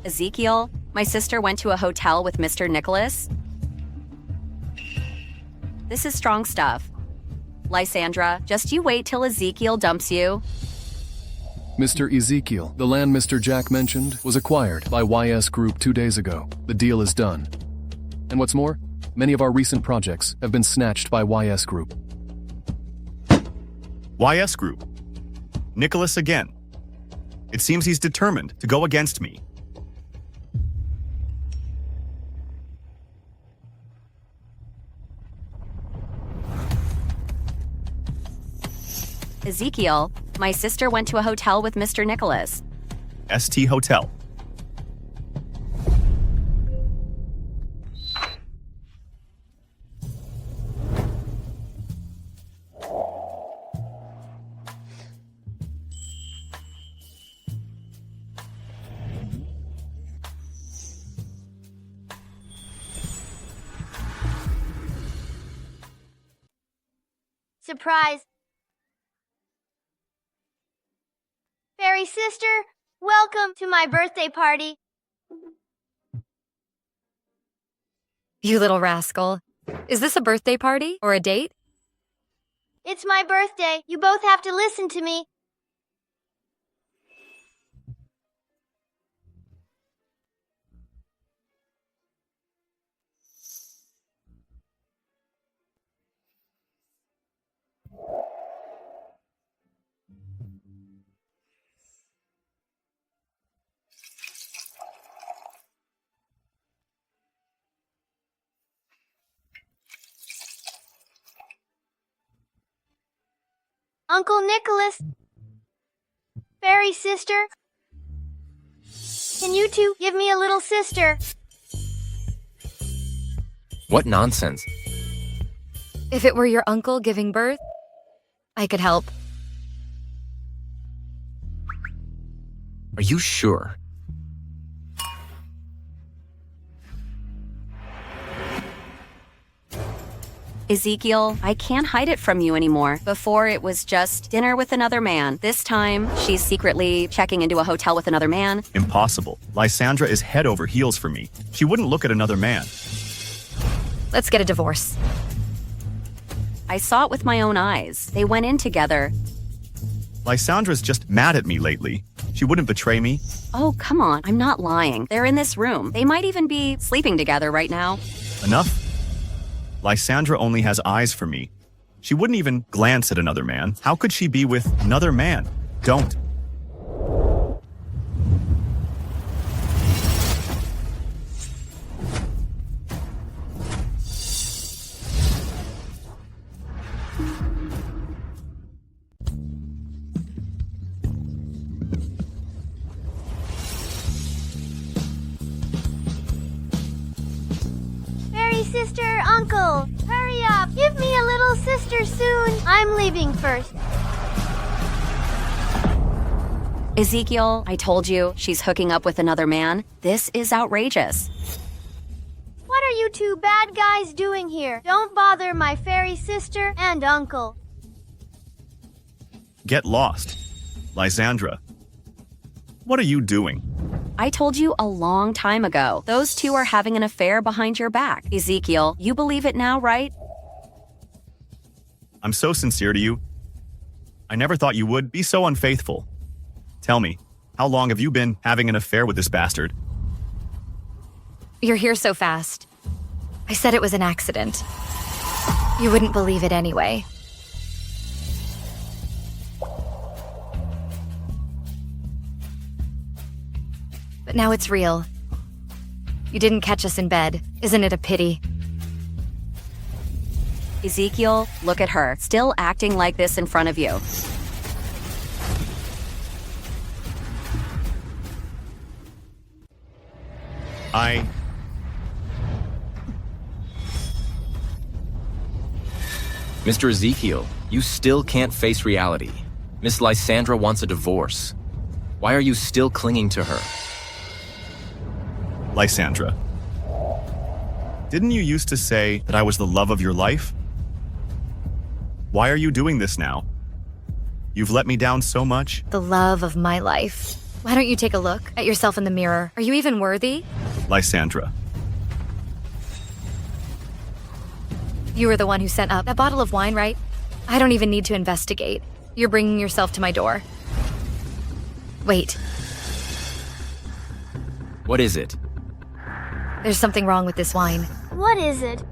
Ezekiel, my sister went to a hotel with Mr. Nicholas. This is strong stuff. Lysandra, just you wait till Ezekiel dumps you. Mr. Ezekiel, the land Mr. Jack mentioned was acquired by YS Group 2 days ago. The deal is done. And what's more, many of our recent projects have been snatched by YS Group. YS Group. Nicholas again. It seems he's determined to go against me. Ezekiel, my sister went to a hotel with Mr. Nicholas. ST Hotel. Surprise! Fairy sister, welcome to my birthday party. You little rascal. Is this a birthday party or a date? It's my birthday. You both have to listen to me. Uncle Nicholas, fairy sister, can you two give me a little sister? What nonsense. If it were your uncle giving birth, I could help. Are you sure? Ezekiel, I can't hide it from you anymore. Before, it was just dinner with another man. This time, she's secretly checking into a hotel with another man. Impossible. Lysandra is head over heels for me. She wouldn't look at another man. Let's get a divorce. I saw it with my own eyes. They went in together. Lysandra's just mad at me lately. She wouldn't betray me. Oh, come on. I'm not lying. They're in this room. They might even be sleeping together right now. Enough. Lysandra only has eyes for me. She wouldn't even glance at another man. How could she be with another man? Don't. Sister, uncle, hurry up. Give me a little sister soon. I'm leaving first. Ezekiel, I told you, she's hooking up with another man. This is outrageous. What are you two bad guys doing here? Don't bother my fairy sister and uncle. Get lost. Lysandra. What are you doing? I told you a long time ago. Those two are having an affair behind your back. Ezekiel, you believe it now, right? I'm so sincere to you. I never thought you would be so unfaithful. Tell me, how long have you been having an affair with this bastard? You're here so fast. I said it was an accident. You wouldn't believe it anyway. But now it's real. You didn't catch us in bed. Isn't it a pity? Ezekiel, look at her, still acting like this in front of you. Mr. Ezekiel, you still can't face reality. Miss Lysandra wants a divorce. Why are you still clinging to her? Lysandra. Didn't you used to say that I was the love of your life? Why are you doing this now? You've let me down so much. The love of my life. Why don't you take a look at yourself in the mirror? Are you even worthy? Lysandra. You were the one who sent up that bottle of wine, right? I don't even need to investigate. You're bringing yourself to my door. Wait. What is it? There's something wrong with this wine. What is it?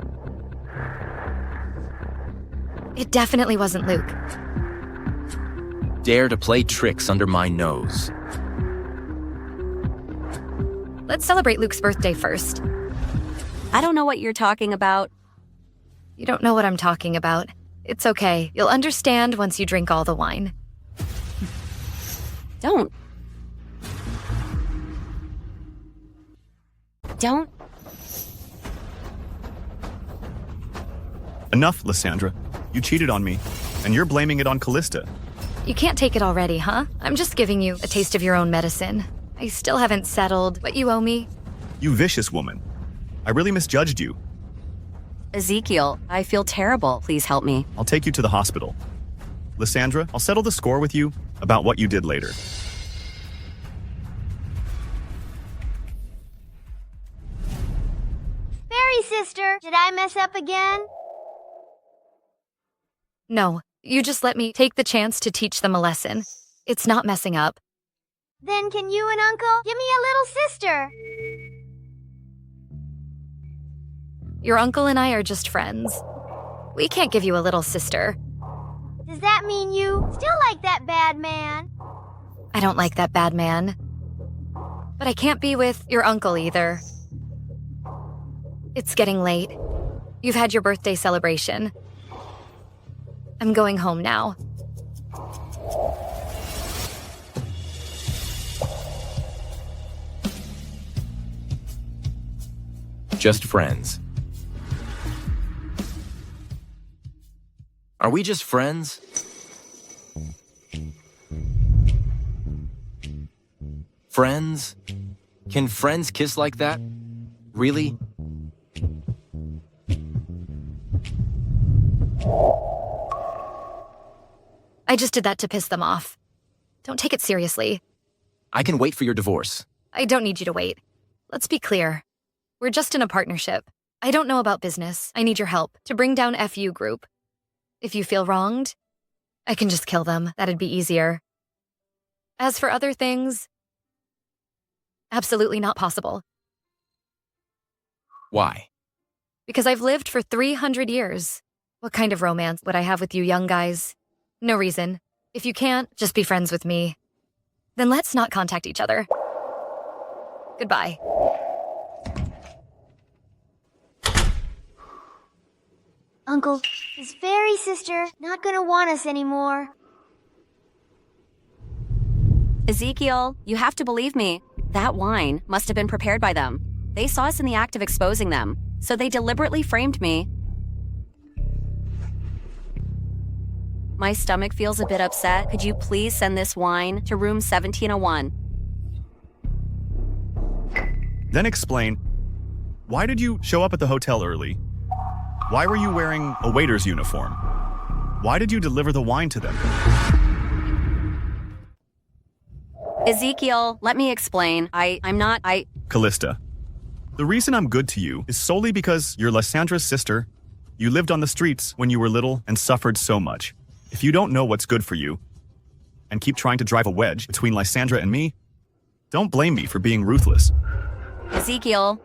It definitely wasn't Luke. Dare to play tricks under my nose. Let's celebrate Luke's birthday first. I don't know what you're talking about. You don't know what I'm talking about. It's okay. You'll understand once you drink all the wine. Don't. Enough, Lysandra. You cheated on me, and you're blaming it on Callista. You can't take it already, huh? I'm just giving you a taste of your own medicine. I still haven't settled what you owe me. You vicious woman. I really misjudged you. Ezekiel, I feel terrible. Please help me. I'll take you to the hospital. Lysandra, I'll settle the score with you about what you did later. Fairy sister, did I mess up again? No, you just let me take the chance to teach them a lesson. It's not messing up. Then can you and Uncle give me a little sister? Your uncle and I are just friends. We can't give you a little sister. Does that mean you still like that bad man? I don't like that bad man. But I can't be with your uncle either. It's getting late. You've had your birthday celebration. I'm going home now. Just friends. Are we just friends? Friends? Can friends kiss like that? Really? I just did that to piss them off. Don't take it seriously. I can wait for your divorce. I don't need you to wait. Let's be clear. We're just in a partnership. I don't know about business. I need your help to bring down FU Group. If you feel wronged, I can just kill them. That'd be easier. As for other things, absolutely not possible. Why? Because I've lived for 300 years. What kind of romance would I have with you young guys? No reason. If you can't, just be friends with me. Then let's not contact each other. Goodbye. Uncle, is fairy sister not gonna want us anymore? Ezekiel, you have to believe me. That wine must have been prepared by them. They saw us in the act of exposing them, so they deliberately framed me. My stomach feels a bit upset. Could you please send this wine to room 1701? Then explain, why did you show up at the hotel early? Why were you wearing a waiter's uniform? Why did you deliver the wine to them? Ezekiel, let me explain. Callista, the reason I'm good to you is solely because you're Lysandra's sister. You lived on the streets when you were little and suffered so much. If you don't know what's good for you and keep trying to drive a wedge between Lysandra and me, don't blame me for being ruthless. Ezekiel,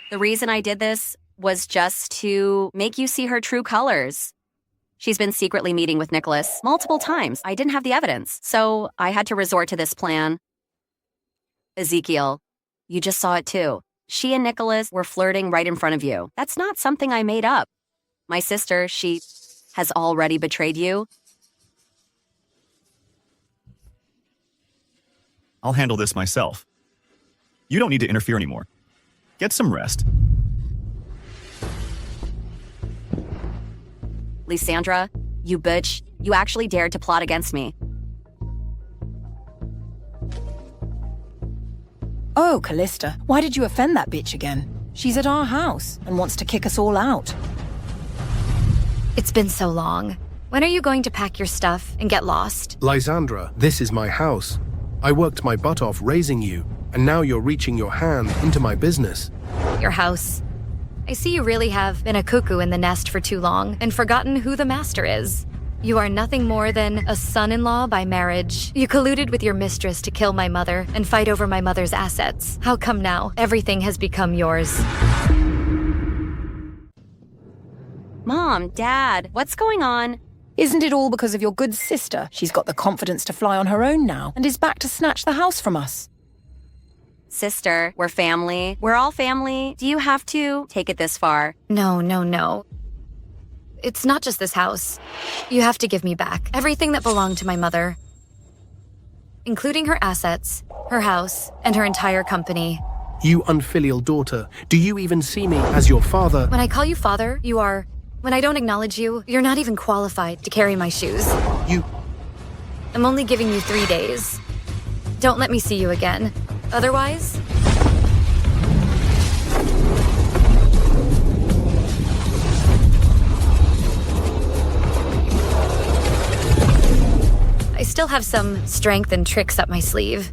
the reason I did this was just to make you see her true colors. She's been secretly meeting with Nicholas multiple times. I didn't have the evidence, so I had to resort to this plan. Ezekiel, you just saw it too. She and Nicholas were flirting right in front of you. That's not something I made up. My sister, she has already betrayed you. I'll handle this myself. You don't need to interfere anymore. Get some rest. Lysandra, you bitch, you actually dared to plot against me. Oh, Callista, why did you offend that bitch again? She's at our house and wants to kick us all out. It's been so long. When are you going to pack your stuff and get lost? Lysandra, this is my house. I worked my butt off raising you, and now you're reaching your hand into my business. Your house. I see you really have been a cuckoo in the nest for too long and forgotten who the master is. You are nothing more than a son-in-law by marriage. You colluded with your mistress to kill my mother and fight over my mother's assets. How come now everything has become yours? Mom, Dad, what's going on? Isn't it all because of your good sister? She's got the confidence to fly on her own now and is back to snatch the house from us. Sister, we're family. We're all family. Do you have to take it this far? No. It's not just this house. You have to give me back everything that belonged to my mother, including her assets, her house, and her entire company. You unfilial daughter, do you even see me as your father? When I call you father, you are. When I don't acknowledge you, you're not even qualified to carry my shoes. I'm only giving you 3 days. Don't let me see you again. Otherwise... I still have some strength and tricks up my sleeve.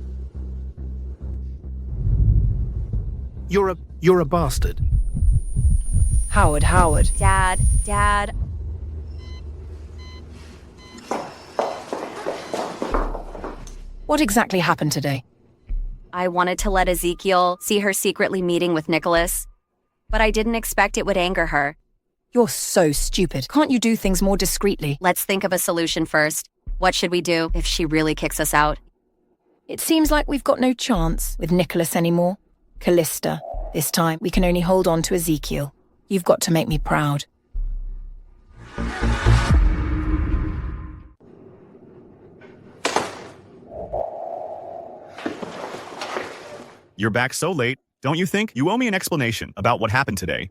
You're a bastard. Howard. Dad. What exactly happened today? I wanted to let Ezekiel see her secretly meeting with Nicholas, but I didn't expect it would anger her. You're so stupid. Can't you do things more discreetly? Let's think of a solution first. What should we do if she really kicks us out? It seems like we've got no chance with Nicholas anymore. Callista, this time we can only hold on to Ezekiel. You've got to make me proud. You're back so late, don't you think? You owe me an explanation about what happened today.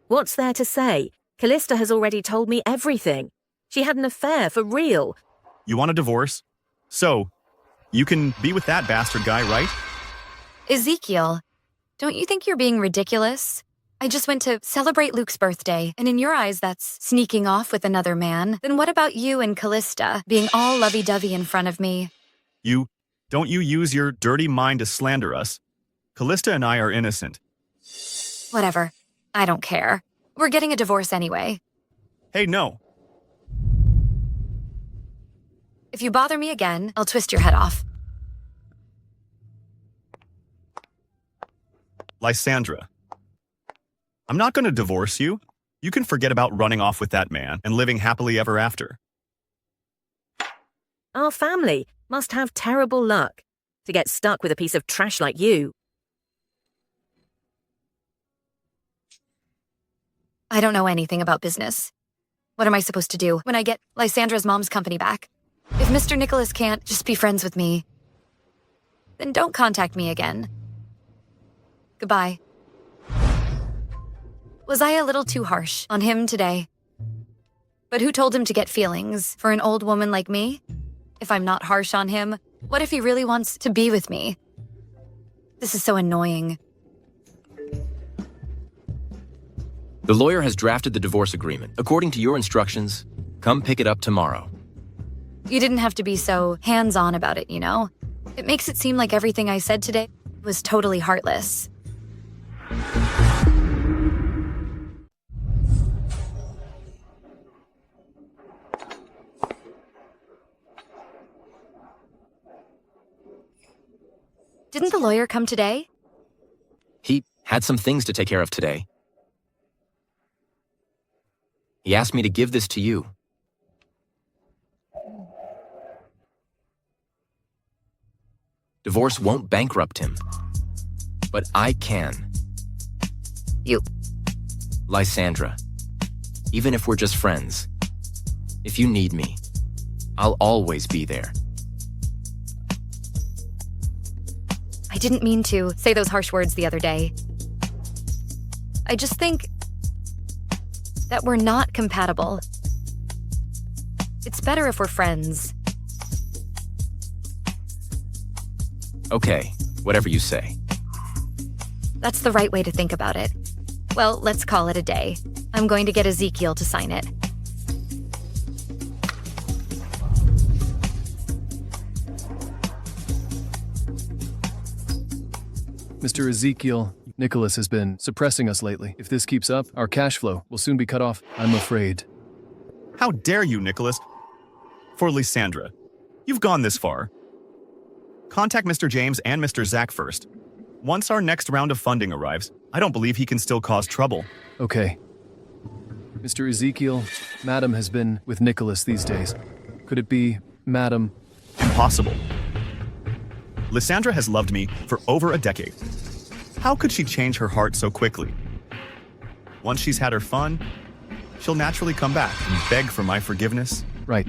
What's there to say? Callista has already told me everything. She had an affair for real. You want a divorce? So, you can be with that bastard guy, right? Ezekiel, don't you think you're being ridiculous? I just went to celebrate Luke's birthday, and in your eyes that's sneaking off with another man. Then what about you and Callista being all lovey-dovey in front of me? Don't you use your dirty mind to slander us. Callista and I are innocent. Whatever. I don't care. We're getting a divorce anyway. Hey, no. If you bother me again, I'll twist your head off. Lysandra, I'm not going to divorce you. You can forget about running off with that man and living happily ever after. Our family must have terrible luck to get stuck with a piece of trash like you. I don't know anything about business. What am I supposed to do when I get Lysandra's mom's company back? If Mr. Nicholas can't just be friends with me, then don't contact me again. Goodbye. Was I a little too harsh on him today? But who told him to get feelings for an old woman like me? If I'm not harsh on him, what if he really wants to be with me? This is so annoying. The lawyer has drafted the divorce agreement. According to your instructions, come pick it up tomorrow. You didn't have to be so hands-on about it, you know? It makes it seem like everything I said today was totally heartless. Didn't the lawyer come today? He had some things to take care of today. He asked me to give this to you. Divorce won't bankrupt him, but I can. You. Lysandra, even if we're just friends, if you need me, I'll always be there. I didn't mean to say those harsh words the other day. I just think that we're not compatible. It's better if we're friends. Okay, Whatever you say. That's the right way to think about it. Well, let's call it a day. I'm going to get Ezekiel to sign it. Mr. Ezekiel, Nicholas has been suppressing us lately. If this keeps up, our cash flow will soon be cut off, I'm afraid. How dare you, Nicholas? For Lysandra, you've gone this far. Contact Mr. James and Mr. Zach first. Once our next round of funding arrives, I don't believe he can still cause trouble. Okay. Mr. Ezekiel, Madam has been with Nicholas these days. Could it be Madam? Impossible. Lysandra has loved me for over a decade. How could she change her heart so quickly? Once she's had her fun, she'll naturally come back and beg for my forgiveness. Right.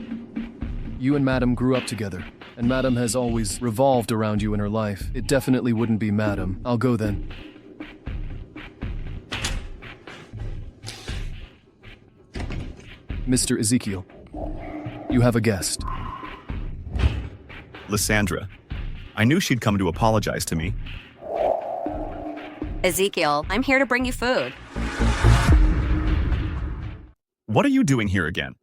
You and Madam grew up together, and Madam has always revolved around you in her life. It definitely wouldn't be Madam. I'll go then. Mr. Ezekiel, you have a guest. Lysandra, I knew she'd come to apologize to me. Ezekiel, I'm here to bring you food. What are you doing here again?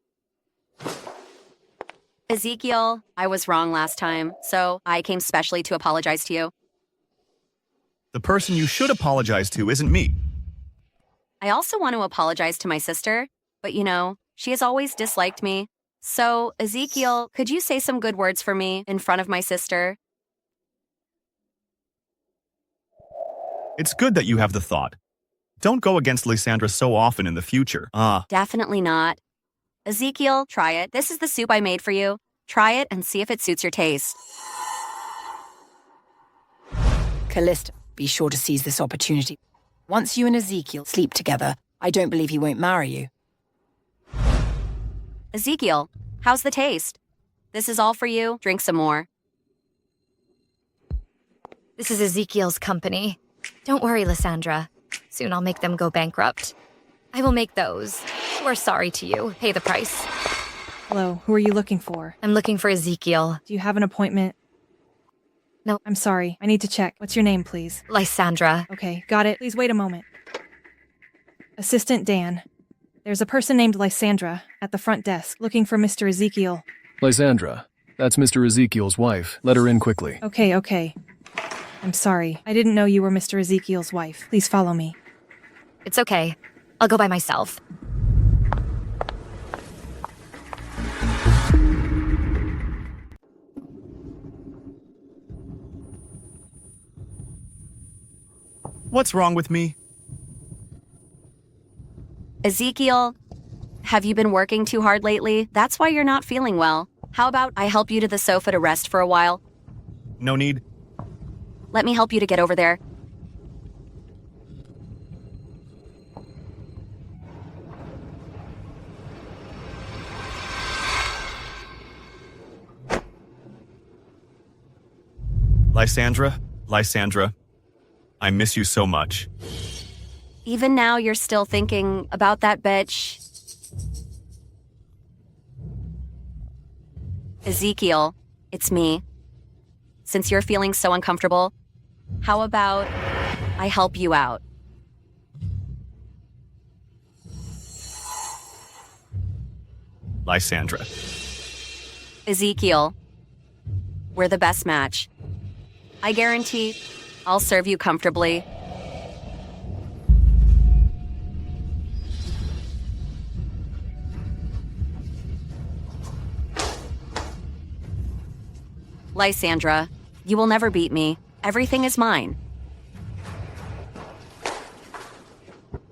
Ezekiel, I was wrong last time, so I came specially to apologize to you. The person you should apologize to isn't me. I also want to apologize to my sister, but you know, she has always disliked me. So, Ezekiel, could you say some good words for me in front of my sister? It's good that you have the thought. Don't go against Lysandra so often in the future. Definitely not. Ezekiel, try it. This is the soup I made for you. Try it and see if it suits your taste. Callista, be sure to seize this opportunity. Once you and Ezekiel sleep together, I don't believe he won't marry you. Ezekiel, how's the taste? This is all for you. Drink some more. This is Ezekiel's company. Don't worry, Lysandra. Soon I'll make them go bankrupt. I will make those who are sorry to you pay the price. Hello, who are you looking for? I'm looking for Ezekiel. Do you have an appointment? No. I'm sorry, I need to check. What's your name, please? Lysandra. Okay, got it. Please wait a moment. Assistant Dan. There's a person named Lysandra at the front desk looking for Mr. Ezekiel. Lysandra, that's Mr. Ezekiel's wife. Let her in quickly. Okay. I'm sorry. I didn't know you were Mr. Ezekiel's wife. Please follow me. It's okay. I'll go by myself. What's wrong with me? Ezekiel, have you been working too hard lately? That's why you're not feeling well. How about I help you to the sofa to rest for a while? No need. Let me help you to get over there. Lysandra, I miss you so much. Even now, you're still thinking about that bitch. Ezekiel, it's me. Since you're feeling so uncomfortable, how about I help you out? Lysandra. Ezekiel, we're the best match. I guarantee I'll serve you comfortably. Lysandra, you will never beat me. Everything is mine.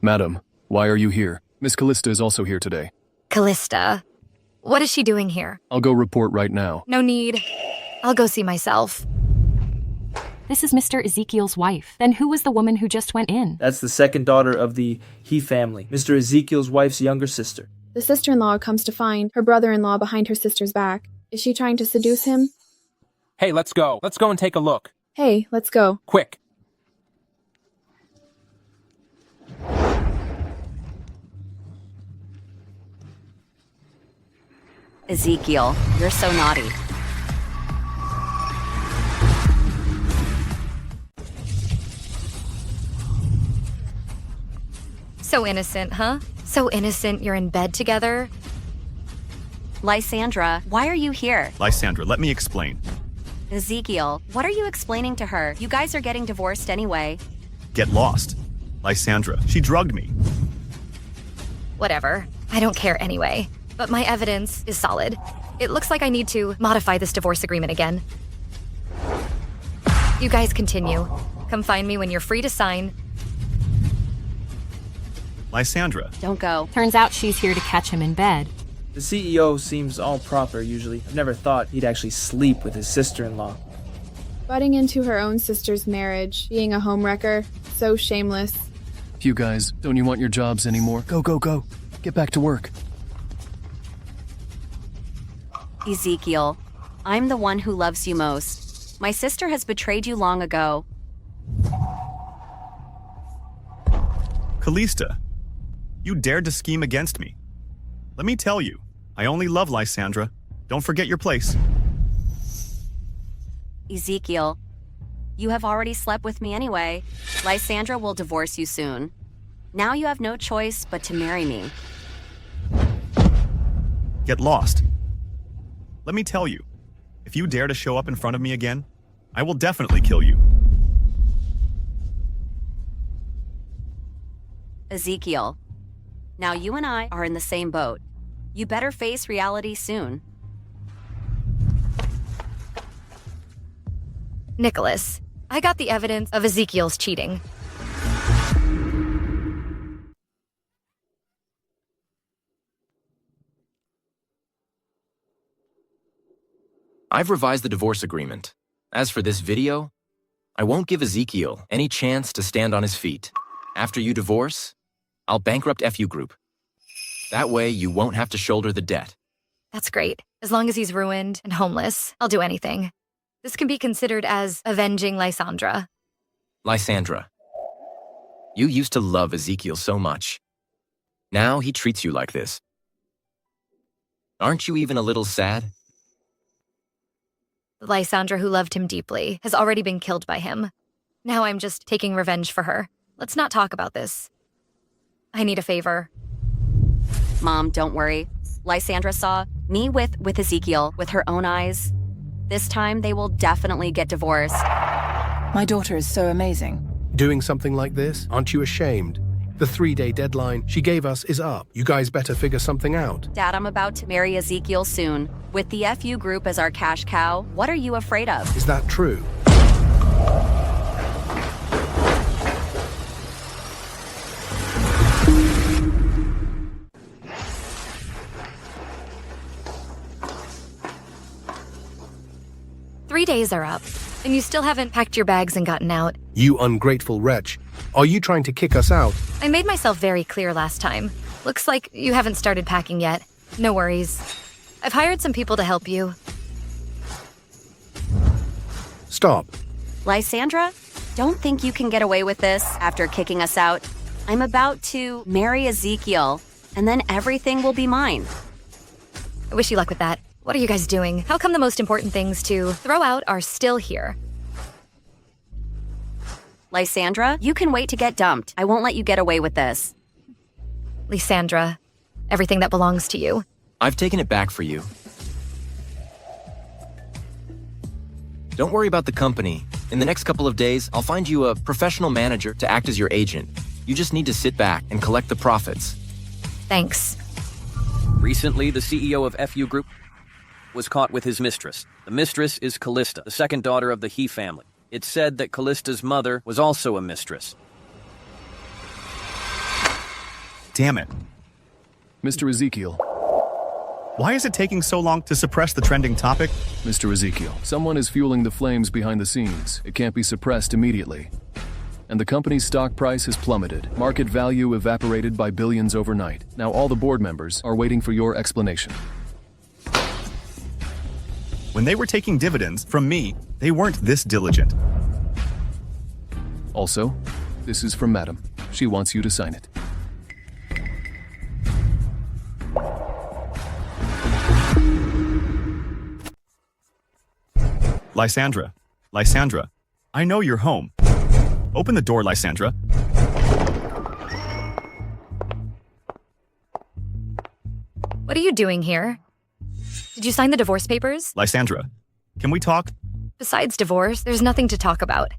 Madam, why are you here? Miss Callista is also here today. Callista? What is she doing here? I'll go report right now. No need. I'll go see myself. This is Mr. Ezekiel's wife. Then who was the woman who just went in? That's the second daughter of the He family, Mr. Ezekiel's wife's younger sister. The sister-in-law comes to find her brother-in-law behind her sister's back. Is she trying to seduce him? Hey, let's go. Let's go and take a look. Hey, let's go. Quick. Ezekiel, you're so naughty. So innocent, huh? So innocent you're in bed together? Lysandra, why are you here? Lysandra, let me explain. Ezekiel, what are you explaining to her? You guys are getting divorced anyway. Get lost. Lysandra, she drugged me. Whatever. I don't care anyway. But my evidence is solid. It looks like I need to modify this divorce agreement again. You guys continue. Come find me when you're free to sign. Lysandra. Don't go. Turns out she's here to catch him in bed. The CEO seems all proper usually. I've never thought he'd actually sleep with his sister-in-law. Butting into her own sister's marriage, being a homewrecker, so shameless. You guys, don't you want your jobs anymore? Go, go, go. Get back to work. Ezekiel, I'm the one who loves you most. My sister has betrayed you long ago. Callista, you dared to scheme against me. Let me tell you, I only love Lysandra. Don't forget your place. Ezekiel, you have already slept with me anyway. Lysandra will divorce you soon. Now you have no choice but to marry me. Get lost. Let me tell you, if you dare to show up in front of me again, I will definitely kill you. Ezekiel, now you and I are in the same boat. You better face reality soon. Nicholas, I got the evidence of Ezekiel's cheating. I've revised the divorce agreement. As for this video, I won't give Ezekiel any chance to stand on his feet. After you divorce, I'll bankrupt FU Group. That way, you won't have to shoulder the debt. That's great. As long as he's ruined and homeless, I'll do anything. This can be considered as avenging Lysandra. Lysandra, you used to love Ezekiel so much. Now he treats you like this. Aren't you even a little sad? The Lysandra who loved him deeply has already been killed by him. Now I'm just taking revenge for her. Let's not talk about this. I need a favor. Mom, don't worry. Lysandra saw me with Ezekiel with her own eyes. This time they will definitely get divorced. My daughter is so amazing. Doing something like this? Aren't you ashamed? The 3-day deadline she gave us is up. You guys better figure something out. Dad, I'm about to marry Ezekiel soon. With the FU Group as our cash cow, what are you afraid of? Is that true? Three days are up, and you still haven't packed your bags and gotten out. You ungrateful wretch. Are you trying to kick us out? I made myself very clear last time. Looks like you haven't started packing yet. No worries. I've hired some people to help you. Stop. Lysandra, don't think you can get away with this after kicking us out. I'm about to marry Ezekiel, and then everything will be mine. I wish you luck with that. What are you guys doing? How come the most important things to throw out are still here? Lysandra, you can wait to get dumped. I won't let you get away with this. Lysandra, everything that belongs to you. I've taken it back for you. Don't worry about the company. In the next couple of days, I'll find you a professional manager to act as your agent. You just need to sit back and collect the profits. Thanks. Recently, the CEO of FU Group was caught with his mistress. The mistress is Callista, the second daughter of the He family. It's said that Callista's mother was also a mistress. Damn it. Mr. Ezekiel. Why is it taking so long to suppress the trending topic? Mr. Ezekiel, someone is fueling the flames behind the scenes. It can't be suppressed immediately. And the company's stock price has plummeted. Market value evaporated by billions overnight. Now all the board members are waiting for your explanation. When they were taking dividends from me, they weren't this diligent. Also, this is from Madam. She wants you to sign it. Lysandra, Lysandra, I know you're home. Open the door, Lysandra. What are you doing here? Did you sign the divorce papers? Lysandra, can we talk? Besides divorce, there's nothing to talk about.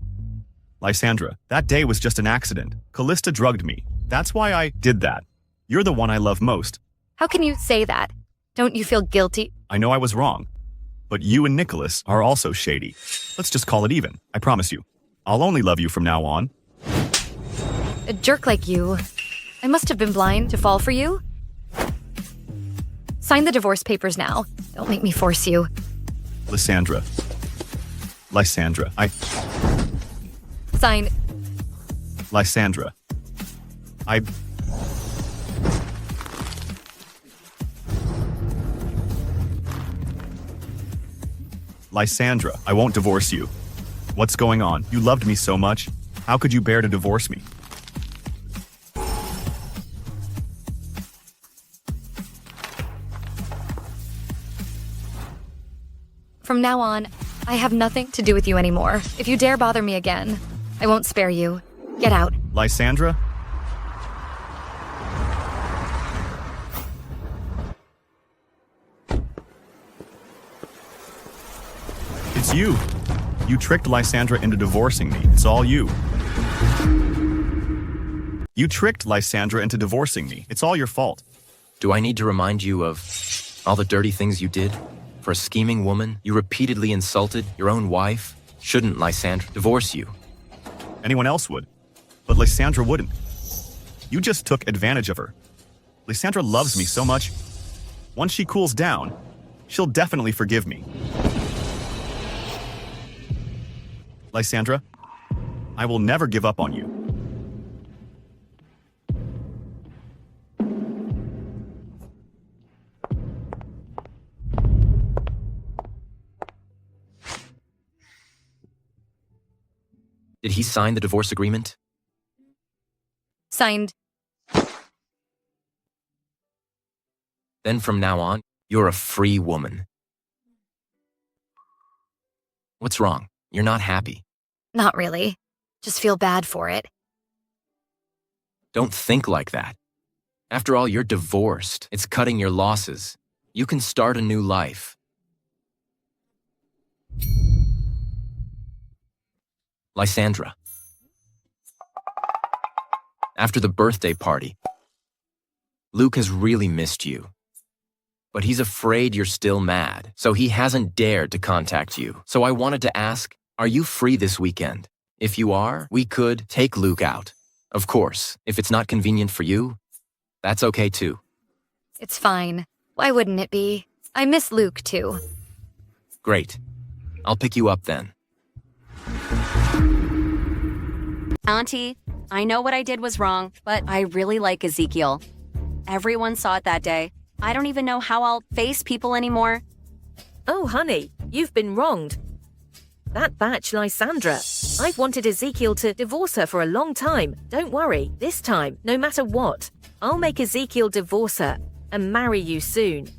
Lysandra, that day was just an accident. Callista drugged me. That's why I did that. You're the one I love most. How can you say that? Don't you feel guilty? I know I was wrong. But you and Nicholas are also shady. Let's just call it even. I promise you. I'll only love you from now on. A jerk like you. I must have been blind to fall for you. Sign the divorce papers now. Don't make me force you. Lysandra, Sign. Lysandra. Lysandra, I won't divorce you. What's going on? You loved me so much. How could you bear to divorce me? From now on, I have nothing to do with you anymore. If you dare bother me again, I won't spare you. Get out. Lysandra? It's you. You tricked Lysandra into divorcing me. It's all you. You tricked Lysandra into divorcing me. It's all your fault. Do I need to remind you of all the dirty things you did? For a scheming woman, you repeatedly insulted your own wife. Shouldn't Lysandra divorce you? Anyone else would, but Lysandra wouldn't. You just took advantage of her. Lysandra loves me so much. Once she cools down, she'll definitely forgive me. Lysandra, I will never give up on you. Did he sign the divorce agreement? Signed. Then from now on, you're a free woman. What's wrong? You're not happy. Not really. Just feel bad for it. Don't think like that. After all, you're divorced. It's cutting your losses. You can start a new life. Lysandra. After the birthday party, Luke has really missed you. But he's afraid you're still mad, so he hasn't dared to contact you. So I wanted to ask, are you free this weekend? If you are, we could take Luke out. Of course, if it's not convenient for you, that's okay too. It's fine. Why wouldn't it be? I miss Luke too. Great. I'll pick you up then. Auntie, I know what I did was wrong, but I really like Ezekiel. Everyone saw it that day. I don't even know how I'll face people anymore. Oh, honey, you've been wronged. That batch, Lysandra. I've wanted Ezekiel to divorce her for a long time. Don't worry, this time, no matter what, I'll make Ezekiel divorce her and marry you soon.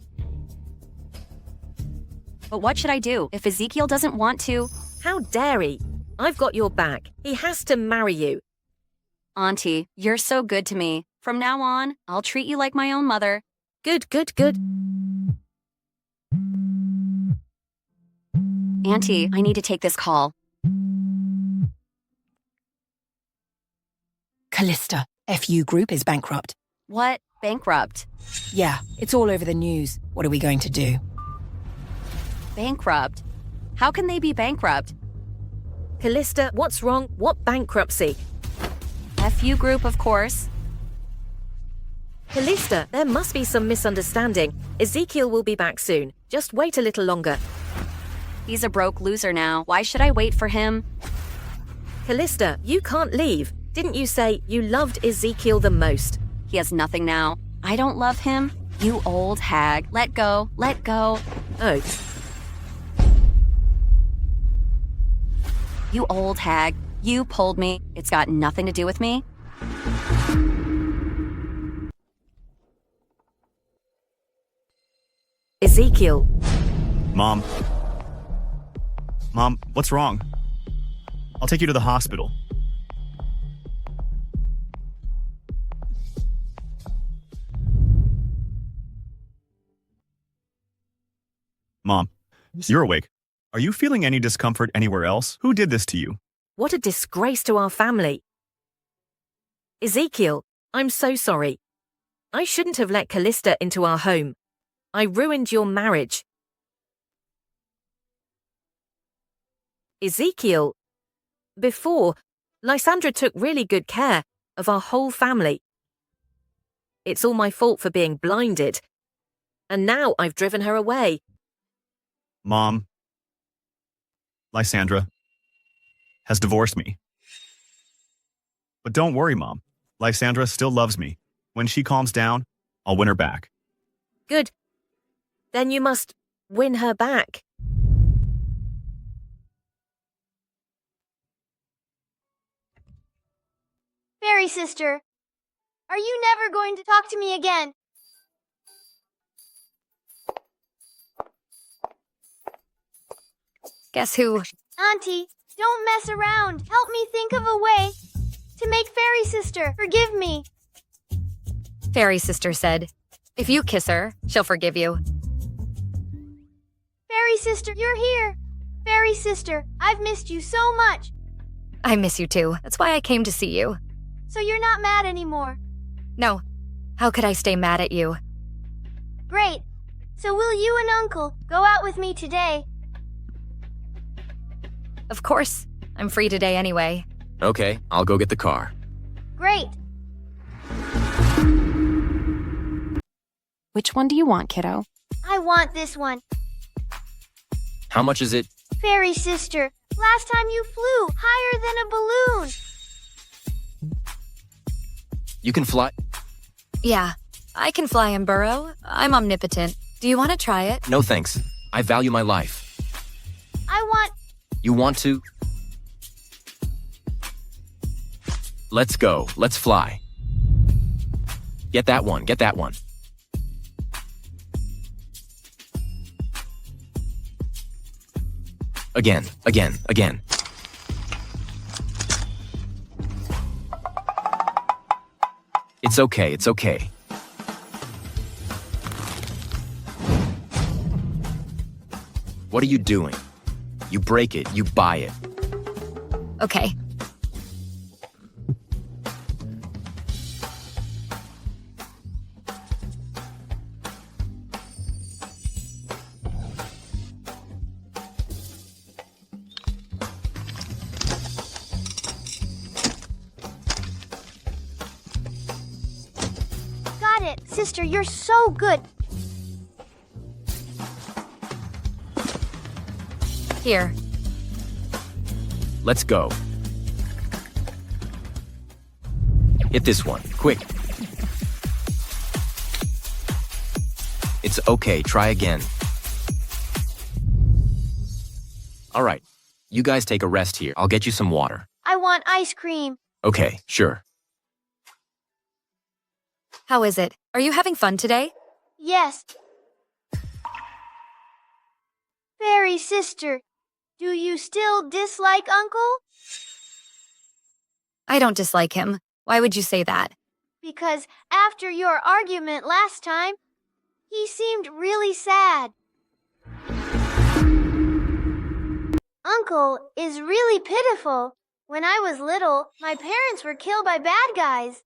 But what should I do if Ezekiel doesn't want to? How dare he? I've got your back. He has to marry you. Auntie, you're so good to me. From now on, I'll treat you like my own mother. Good, good, good. Auntie, I need to take this call. Callista, FU Group is bankrupt. What? Bankrupt? Yeah, it's all over the news. What are we going to do? Bankrupt? How can they be bankrupt? Callista, what's wrong? What bankruptcy? FU Group, of course. Callista, there must be some misunderstanding. Ezekiel will be back soon. Just wait a little longer. He's a broke loser now. Why should I wait for him? Callista, you can't leave. Didn't you say you loved Ezekiel the most? He has nothing now. I don't love him. You old hag. Let go. Let go. Oh. You old hag. You pulled me. It's got nothing to do with me. Ezekiel. Mom, what's wrong? I'll take you to the hospital. Mom, you're awake. Are you feeling any discomfort anywhere else? Who did this to you? What a disgrace to our family. Ezekiel, I'm so sorry. I shouldn't have let Callista into our home. I ruined your marriage. Ezekiel, before, Lysandra took really good care of our whole family. It's all my fault for being blinded. And now I've driven her away. Mom, Lysandra has divorced me. But don't worry, Mom. Lysandra still loves me. When she calms down, I'll win her back. Good. Then you must win her back. Fairy sister, are you never going to talk to me again? Guess who? Auntie, don't mess around. Help me think of a way to make Fairy sister forgive me. Fairy sister said, if you kiss her, she'll forgive you. Fairy sister, you're here. Fairy sister, I've missed you so much. I miss you too. That's why I came to see you. So you're not mad anymore? No. How could I stay mad at you? Great. So will you and Uncle go out with me today? Of course. I'm free today anyway. Okay, I'll go get the car. Great. Which one do you want, kiddo? I want this one. How much is it? Fairy sister, last time you flew higher than a balloon. You can fly? Yeah, I can fly and burrow. I'm omnipotent. Do you want to try it? No thanks. I value my life. I want... You want to? Let's go. Let's fly. Get that one. Get that one. Again. Again. Again. It's okay. It's okay. What are you doing? You break it, you buy it. Okay. Got it. Sister, you're so good. Here. Let's go. Hit this one, quick. It's okay, try again. All right, you guys take a rest here. I'll get you some water. I want ice cream. Okay, sure. How is it? Are you having fun today? Yes. Fairy sister, do you still dislike Uncle? I don't dislike him. Why would you say that? Because after your argument last time, he seemed really sad. Uncle is really pitiful. When I was little, my parents were killed by bad guys.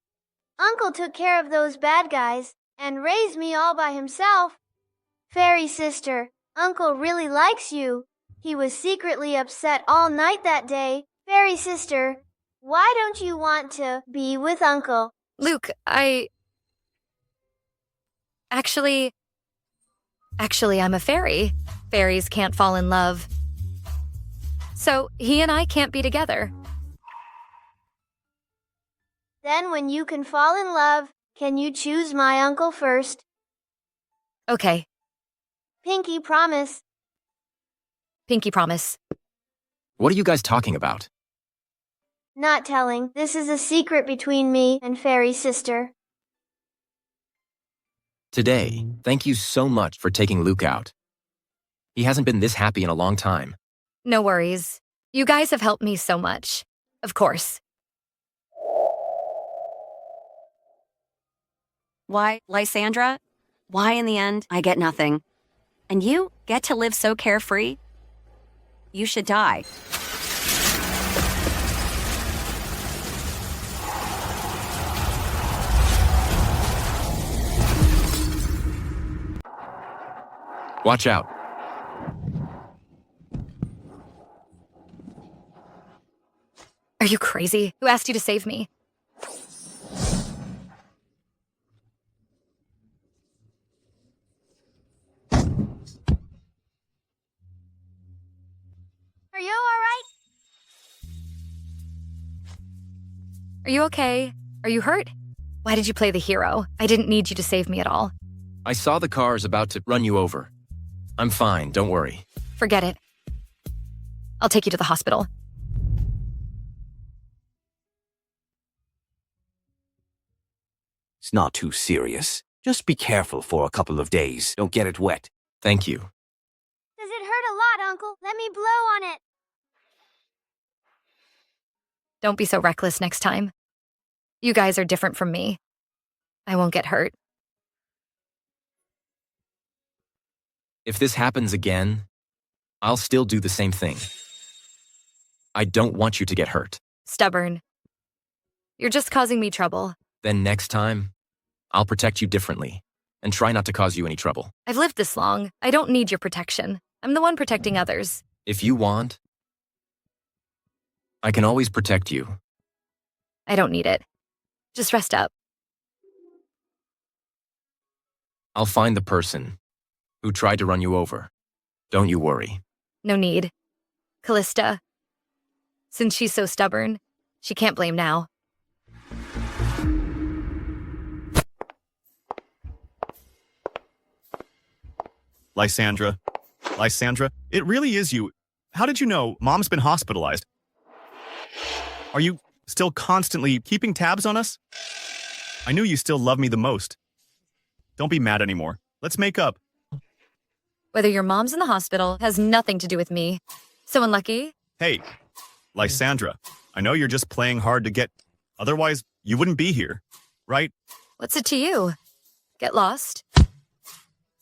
Uncle took care of those bad guys and raised me all by himself. Fairy sister, Uncle really likes you. He was secretly upset all night that day. Fairy sister, why don't you want to be with Uncle? Luke, Actually, I'm a fairy. Fairies can't fall in love. So, he and I can't be together. Then when you can fall in love, can you choose my uncle first? Okay. Pinky promise. Pinky promise. What are you guys talking about? Not telling. This is a secret between me and Fairy sister. Today, thank you so much for taking Luke out. He hasn't been this happy in a long time. No worries. You guys have helped me so much. Of course. Why, Lysandra? Why in the end, I get nothing? And you get to live so carefree? You should die. Watch out. Are you crazy? Who asked you to save me? Are you alright? Are you okay? Are you hurt? Why did you play the hero? I didn't need you to save me at all. I saw the cars about to run you over. I'm fine, don't worry. Forget it. I'll take you to the hospital. It's not too serious. Just be careful for a couple of days. Don't get it wet. Thank you. Does it hurt a lot, Uncle? Let me blow on it. Don't be so reckless next time. You guys are different from me. I won't get hurt. If this happens again, I'll still do the same thing. I don't want you to get hurt. Stubborn. You're just causing me trouble. Then next time, I'll protect you differently and try not to cause you any trouble. I've lived this long. I don't need your protection. I'm the one protecting others. If you want, I can always protect you. I don't need it. Just rest up. I'll find the person who tried to run you over. Don't you worry. No need. Callista. Since she's so stubborn, she can't blame now. Lysandra. Lysandra, it really is you. How did you know Mom's been hospitalized? Are you still constantly keeping tabs on us? I knew you still love me the most. Don't be mad anymore. Let's make up. Whether your mom's in the hospital has nothing to do with me. So unlucky? Hey, Lysandra, I know you're just playing hard to get... Otherwise, you wouldn't be here, right? What's it to you? Get lost?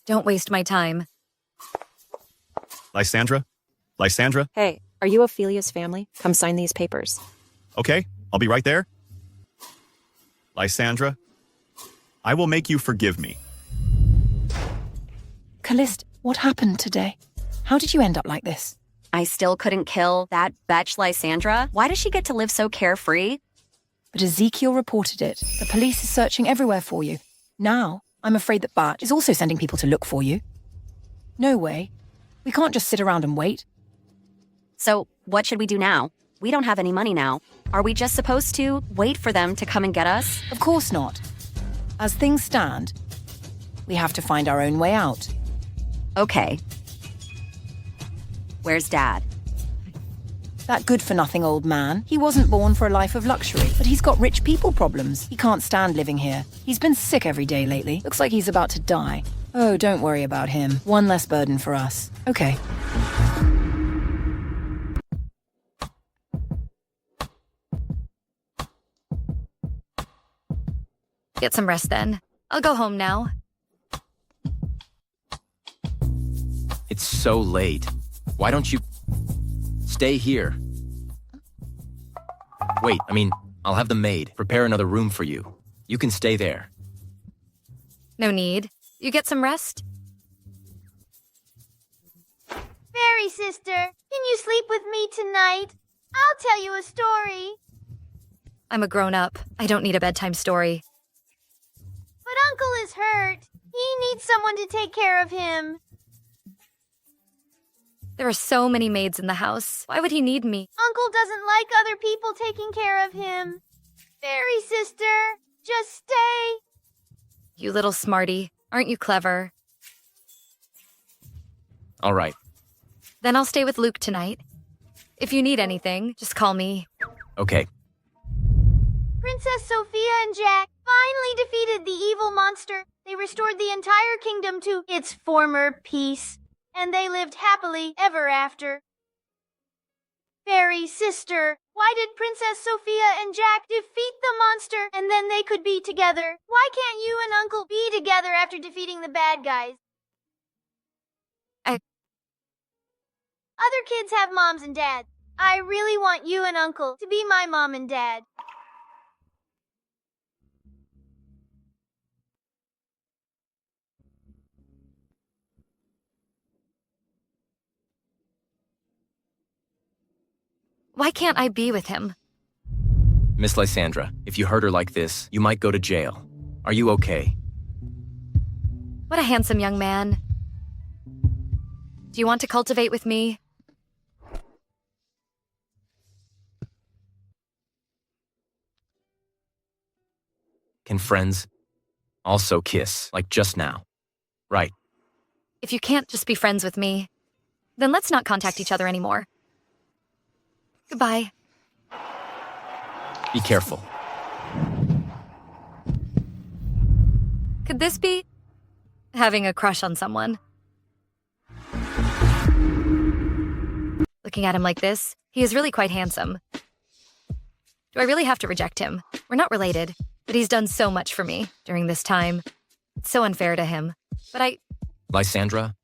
Don't waste my time. Lysandra? Lysandra? Hey, are you Ophelia's family? Come sign these papers. Okay, I'll be right there. Lysandra, I will make you forgive me. Callista, what happened today? How did you end up like this? I still couldn't kill that betch Lysandra. Why does she get to live so carefree? But Ezekiel reported it. The police is searching everywhere for you. Now, I'm afraid that Bart is also sending people to look for you. No way. We can't just sit around and wait. So, what should we do now? We don't have any money now. Are we just supposed to wait for them to come and get us? Of course not. As things stand, we have to find our own way out. Okay. Where's Dad? That good-for-nothing old man. He wasn't born for a life of luxury, but he's got rich people problems. He can't stand living here. He's been sick every day lately. Looks like he's about to die. Oh, don't worry about him. One less burden for us. Okay. Get some rest then. I'll go home now. It's so late. Why don't you stay here? Wait, I'll have the maid prepare another room for you. You can stay there. No need. You get some rest? Fairy sister, can you sleep with me tonight? I'll tell you a story. I'm a grown-up. I don't need a bedtime story. But Uncle is hurt. He needs someone to take care of him. There are so many maids in the house. Why would he need me? Uncle doesn't like other people taking care of him. Fairy sister, just stay. You little smarty. Aren't you clever? All right. Then I'll stay with Luke tonight. If you need anything, just call me. Okay. Princess Sophia and Jack finally defeated the evil monster. They restored the entire kingdom to its former peace, and they lived happily ever after. Fairy sister, why did Princess Sophia and Jack defeat the monster and then they could be together? Why can't you and Uncle be together after defeating the bad guys? Other kids have moms and dads. I really want you and Uncle to be my mom and dad. Why can't I be with him? Miss Lysandra, if you hurt her like this, you might go to jail. Are you okay? What a handsome young man. Do you want to cultivate with me? Can friends also kiss, like just now? Right. If you can't just be friends with me, then let's not contact each other anymore. Goodbye. Be careful. Could this be having a crush on someone? Looking at him like this, he is really quite handsome. Do I really have to reject him? We're not related, but he's done so much for me during this time. It's so unfair to him. But Lysandra,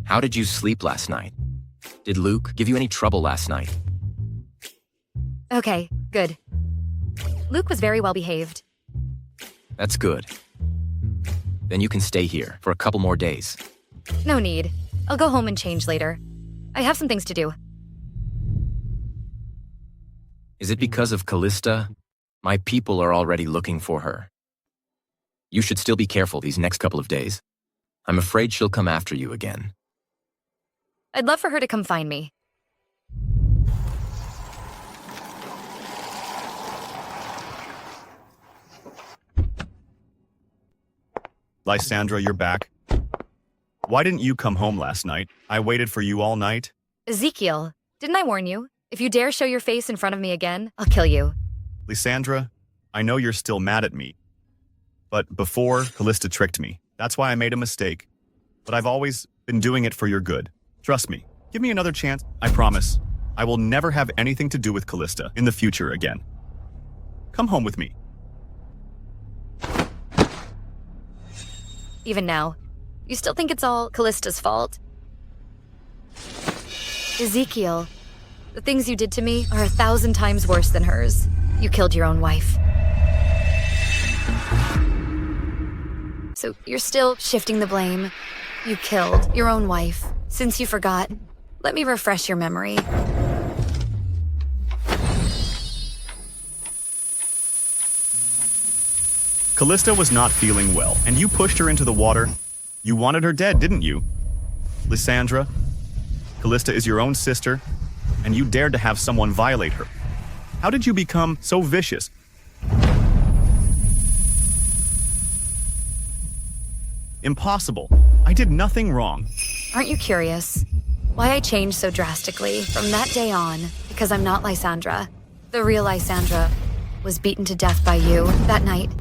how did you sleep last night? Did Luke give you any trouble last night? Okay, good. Luke was very well behaved. That's good. Then you can stay here for a couple more days. No need. I'll go home and change later. I have some things to do. Is it because of Callista? My people are already looking for her. You should still be careful these next couple of days. I'm afraid she'll come after you again. I'd love for her to come find me. Lysandra, you're back. Why didn't you come home last night? I waited for you all night. Ezekiel, didn't I warn you? If you dare show your face in front of me again, I'll kill you. Lysandra, I know you're still mad at me. But before, Callista tricked me. That's why I made a mistake. But I've always been doing it for your good. Trust me. Give me another chance. I promise. I will never have anything to do with Callista in the future again. Come home with me. Even now, you still think it's all Callista's fault? Ezekiel, the things you did to me are 1,000 times worse than hers. You killed your own wife. So you're still shifting the blame. You killed your own wife. Since you forgot, let me refresh your memory. Callista was not feeling well, and you pushed her into the water. You wanted her dead, didn't you? Lysandra, Callista is your own sister, and you dared to have someone violate her. How did you become so vicious? Impossible. I did nothing wrong. Aren't you curious why I changed so drastically from that day on? Because I'm not Lysandra. The real Lysandra was beaten to death by you that night.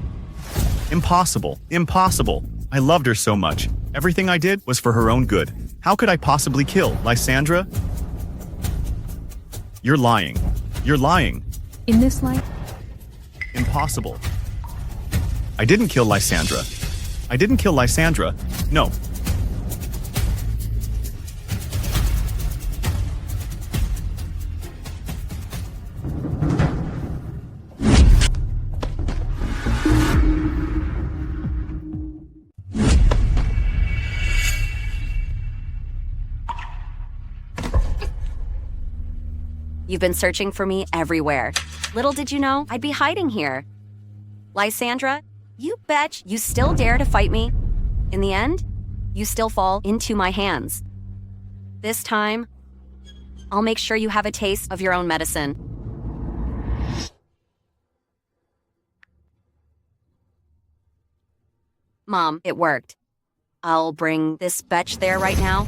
Impossible. Impossible. I loved her so much. Everything I did was for her own good. How could I possibly kill Lysandra? You're lying. You're lying. In this life? Impossible. I didn't kill Lysandra. I didn't kill Lysandra. No. You've been searching for me everywhere. Little did you know I'd be hiding here. Lysandra, you bet you still dare to fight me. In the end, you still fall into my hands. This time, I'll make sure you have a taste of your own medicine. Mom, it worked. I'll bring this betch there right now.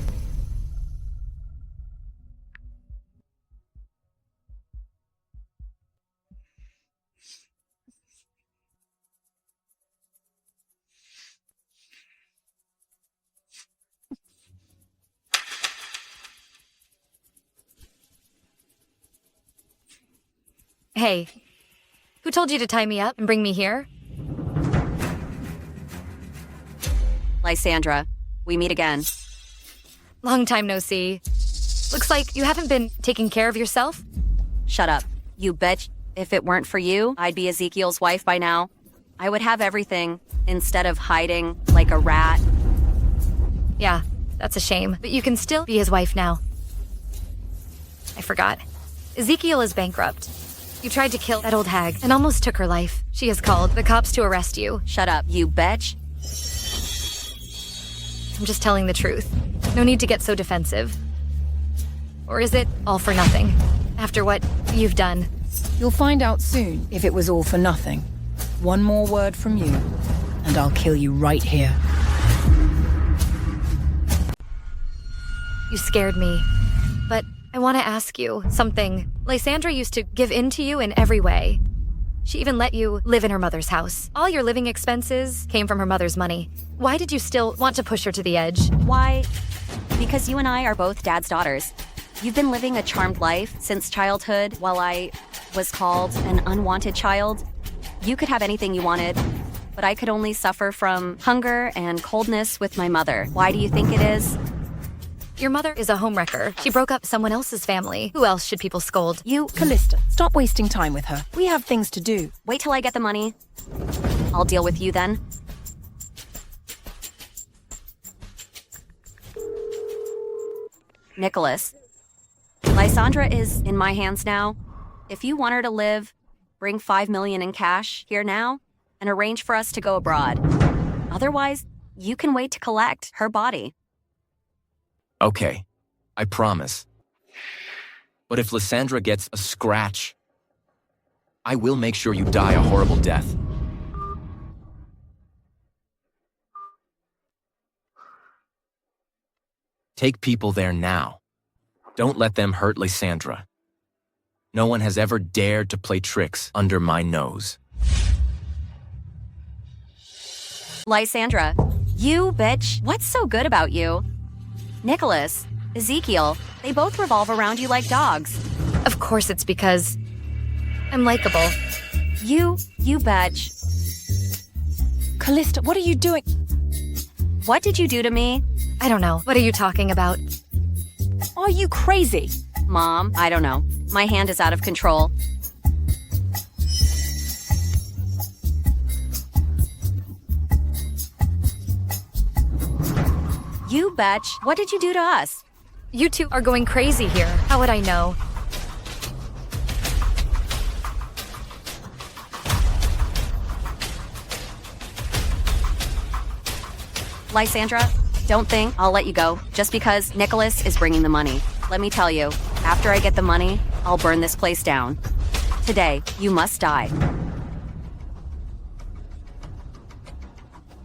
Hey, who told you to tie me up and bring me here? Lysandra, we meet again. Long time no see. Looks like you haven't been taking care of yourself. Shut up. You bitch. If it weren't for you, I'd be Ezekiel's wife by now. I would have everything instead of hiding like a rat. Yeah, that's a shame, but you can still be his wife now. I forgot. Ezekiel is bankrupt. You tried to kill that old hag and almost took her life. She has called the cops to arrest you. Shut up, you bitch. I'm just telling the truth. No need to get so defensive. Or is it all for nothing? After what you've done? You'll find out soon if it was all for nothing. One more word from you, and I'll kill you right here. You scared me. But I want to ask you something. Lysandra used to give in to you in every way. She even let you live in her mother's house. All your living expenses came from her mother's money. Why did you still want to push her to the edge? Why? Because you and I are both Dad's daughters. You've been living a charmed life since childhood while I was called an unwanted child. You could have anything you wanted, but I could only suffer from hunger and coldness with my mother. Why do you think it is? Your mother is a homewrecker. She broke up someone else's family. Who else should people scold? You, Callista, stop wasting time with her. We have things to do. Wait till I get the money. I'll deal with you then. Nicholas. Lysandra is in my hands now. If you want her to live, bring $5 million in cash here now and arrange for us to go abroad. Otherwise, you can wait to collect her body. Okay, I promise. But if Lysandra gets a scratch, I will make sure you die a horrible death. Take people there now. Don't let them hurt Lysandra. No one has ever dared to play tricks under my nose. Lysandra, you bitch. What's so good about you? Nicholas, Ezekiel, they both revolve around you like dogs. Of course it's because I'm likable. You bitch. Callista, what are you doing? What did you do to me? I don't know. What are you talking about? Are you crazy? Mom, I don't know. My hand is out of control. You bitch. What did you do to us? You two are going crazy here. How would I know? Lysandra, don't think I'll let you go just because Nicholas is bringing the money. Let me tell you, after I get the money, I'll burn this place down. Today, you must die.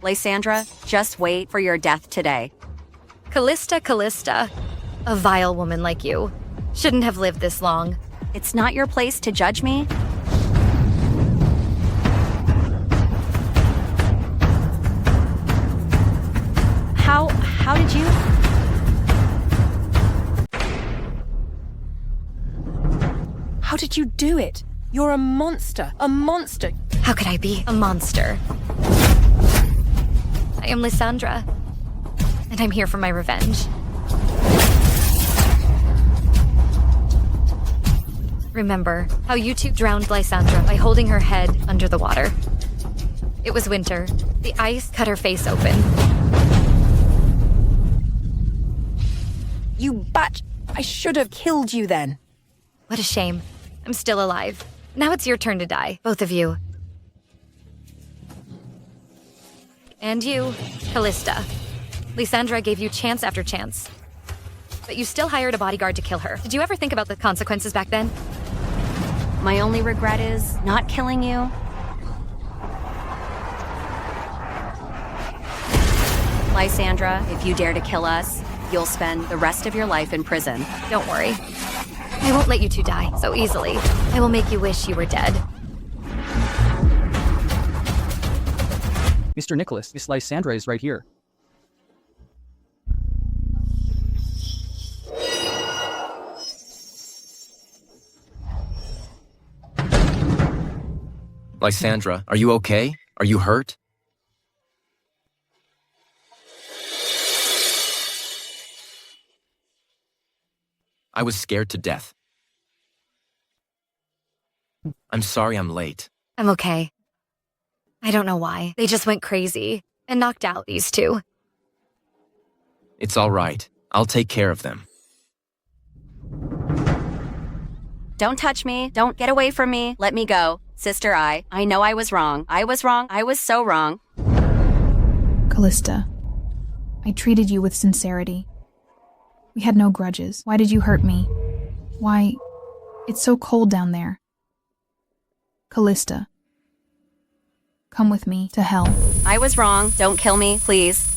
Lysandra, just wait for your death today. Callista. A vile woman like you. Shouldn't have lived this long. It's not your place to judge me. How did you? How did you do it? You're a monster. A monster. How could I be a monster? I am Lysandra, and I'm here for my revenge. Remember how you two drowned Lysandra by holding her head under the water. It was winter. The ice cut her face open. You batch! I should have killed you then. What a shame. I'm still alive. Now it's your turn to die, both of you. And you, Callista. Lysandra gave you chance after chance. But you still hired a bodyguard to kill her. Did you ever think about the consequences back then? My only regret is not killing you. Lysandra, if you dare to kill us, you'll spend the rest of your life in prison. Don't worry. I won't let you two die so easily. I will make you wish you were dead. Mr. Nicholas, Miss Lysandra is right here. Lysandra, are you okay? Are you hurt? I was scared to death. I'm sorry I'm late. I'm okay. I don't know why. They just went crazy and knocked out these two. It's all right. I'll take care of them. Don't touch me. Don't get away from me. Let me go. Sister, I know I was wrong. I was wrong. I was so wrong. Callista, I treated you with sincerity. We had no grudges. Why did you hurt me? Why, it's so cold down there. Callista, come with me to hell. I was wrong. Don't kill me, please.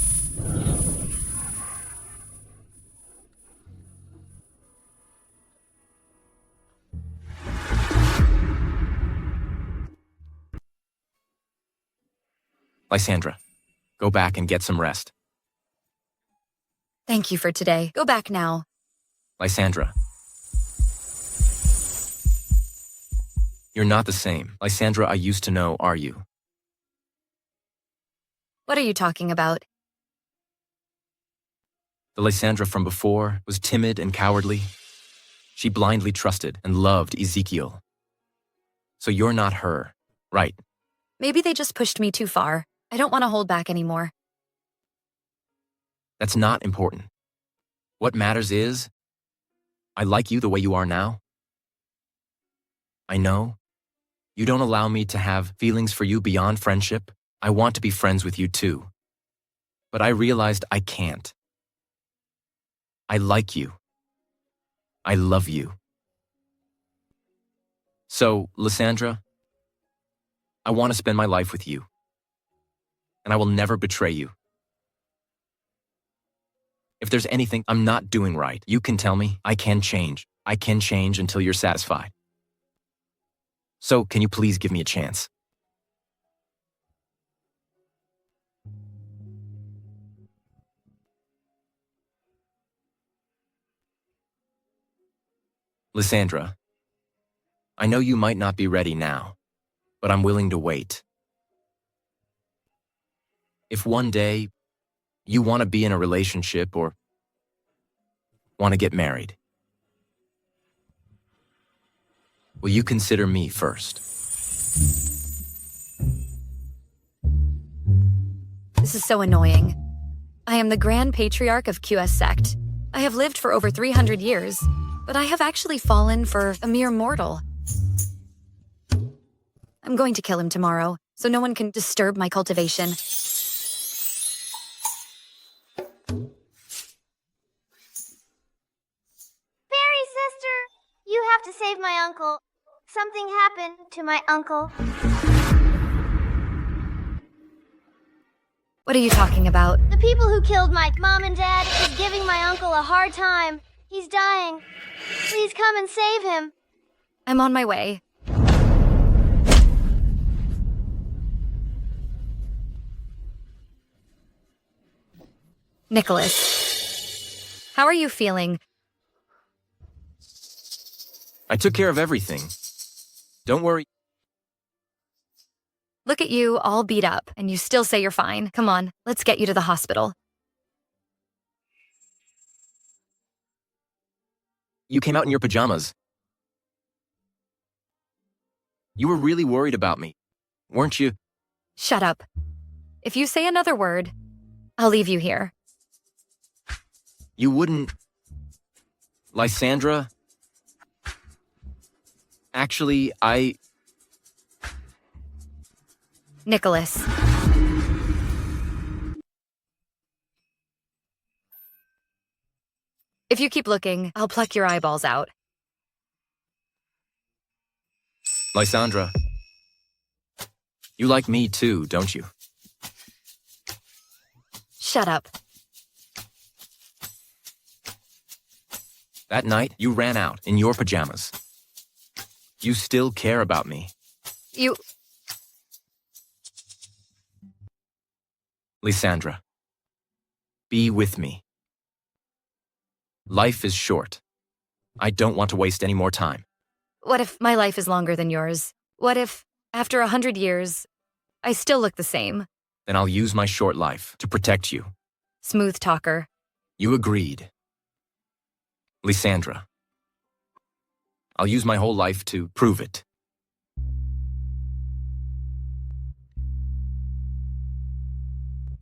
Lysandra, go back and get some rest. Thank you for today. Go back now. Lysandra. You're not the same Lysandra I used to know, are you? What are you talking about? The Lysandra from before was timid and cowardly. She blindly trusted and loved Ezekiel. So you're not her, right? Maybe they just pushed me too far. I don't want to hold back anymore. That's not important. What matters is, I like you the way you are now. I know you don't allow me to have feelings for you beyond friendship. I want to be friends with you too. But I realized I can't. I like you. I love you. So, Lysandra, I want to spend my life with you. And I will never betray you. If there's anything I'm not doing right, you can tell me. I can change. I can change until you're satisfied. So, can you please give me a chance? Lysandra, I know you might not be ready now, but I'm willing to wait. If one day you want to be in a relationship or want to get married, will you consider me first? This is so annoying. I am the Grand Patriarch of QS Sect. I have lived for over 300 years, but I have actually fallen for a mere mortal. I'm going to kill him tomorrow, so no one can disturb my cultivation. Fairy sister, you have to save my uncle. Something happened to my uncle. What are you talking about? The people who killed my mom and dad is giving my uncle a hard time. He's dying. Please come and save him. I'm on my way. Nicholas, how are you feeling? I took care of everything. Don't worry. Look at you, all beat up, and you still say you're fine. Come on, let's get you to the hospital. You came out in your pajamas. You were really worried about me, weren't you? Shut up. If you say another word, I'll leave you here. You wouldn't... Lysandra? Actually, Nicholas. If you keep looking, I'll pluck your eyeballs out. Lysandra, you like me too, don't you? Shut up. That night, you ran out in your pajamas. You still care about me. Lysandra, be with me. Life is short. I don't want to waste any more time. What if my life is longer than yours? What if, after 100 years, I still look the same? Then I'll use my short life to protect you. Smooth talker. You agreed. Lysandra, I'll use my whole life to prove it.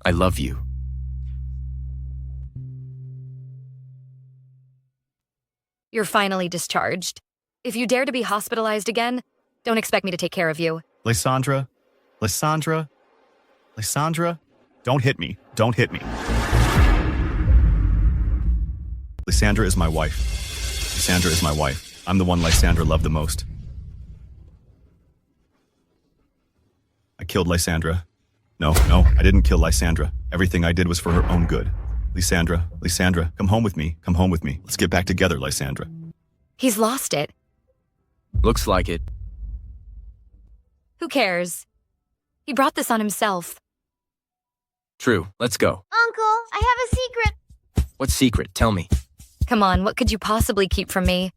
I love you. You're finally discharged. If you dare to be hospitalized again, don't expect me to take care of you. Lysandra, don't hit me. Don't hit me. Lysandra is my wife. Lysandra is my wife. I'm the one Lysandra loved the most. I killed Lysandra. No, I didn't kill Lysandra. Everything I did was for her own good. Lysandra, come home with me. Come home with me. Let's get back together, Lysandra. He's lost it. Looks like it. Who cares? He brought this on himself. True, let's go. Uncle, I have a secret. What secret? Tell me. Come on, what could you possibly keep from me?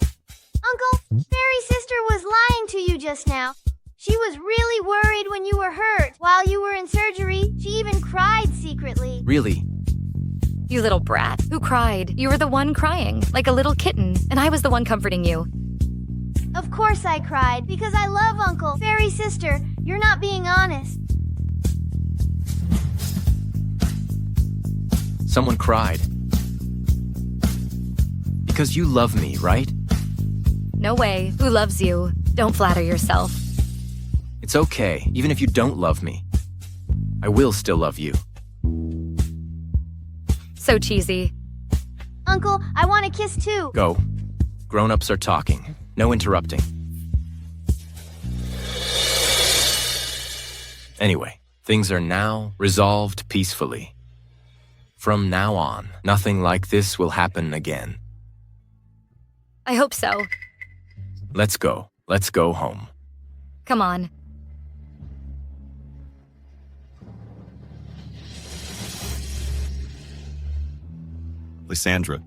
Uncle, Fairy's sister was lying to you just now. She was really worried when you were hurt. While you were in surgery, she even cried secretly. Really? You little brat. Who cried? You were the one crying, like a little kitten, and I was the one comforting you. Of course I cried, because I love Uncle. Fairy's sister, you're not being honest. Someone cried. Because you love me, right? No way. Who loves you? Don't flatter yourself. It's okay, even if you don't love me. I will still love you. So cheesy. Uncle, I want a kiss too. Go. Grown-ups are talking. No interrupting. Anyway, things are now resolved peacefully. From now on, nothing like this will happen again. I hope so. Let's go. Let's go home. Come on. Lysandra.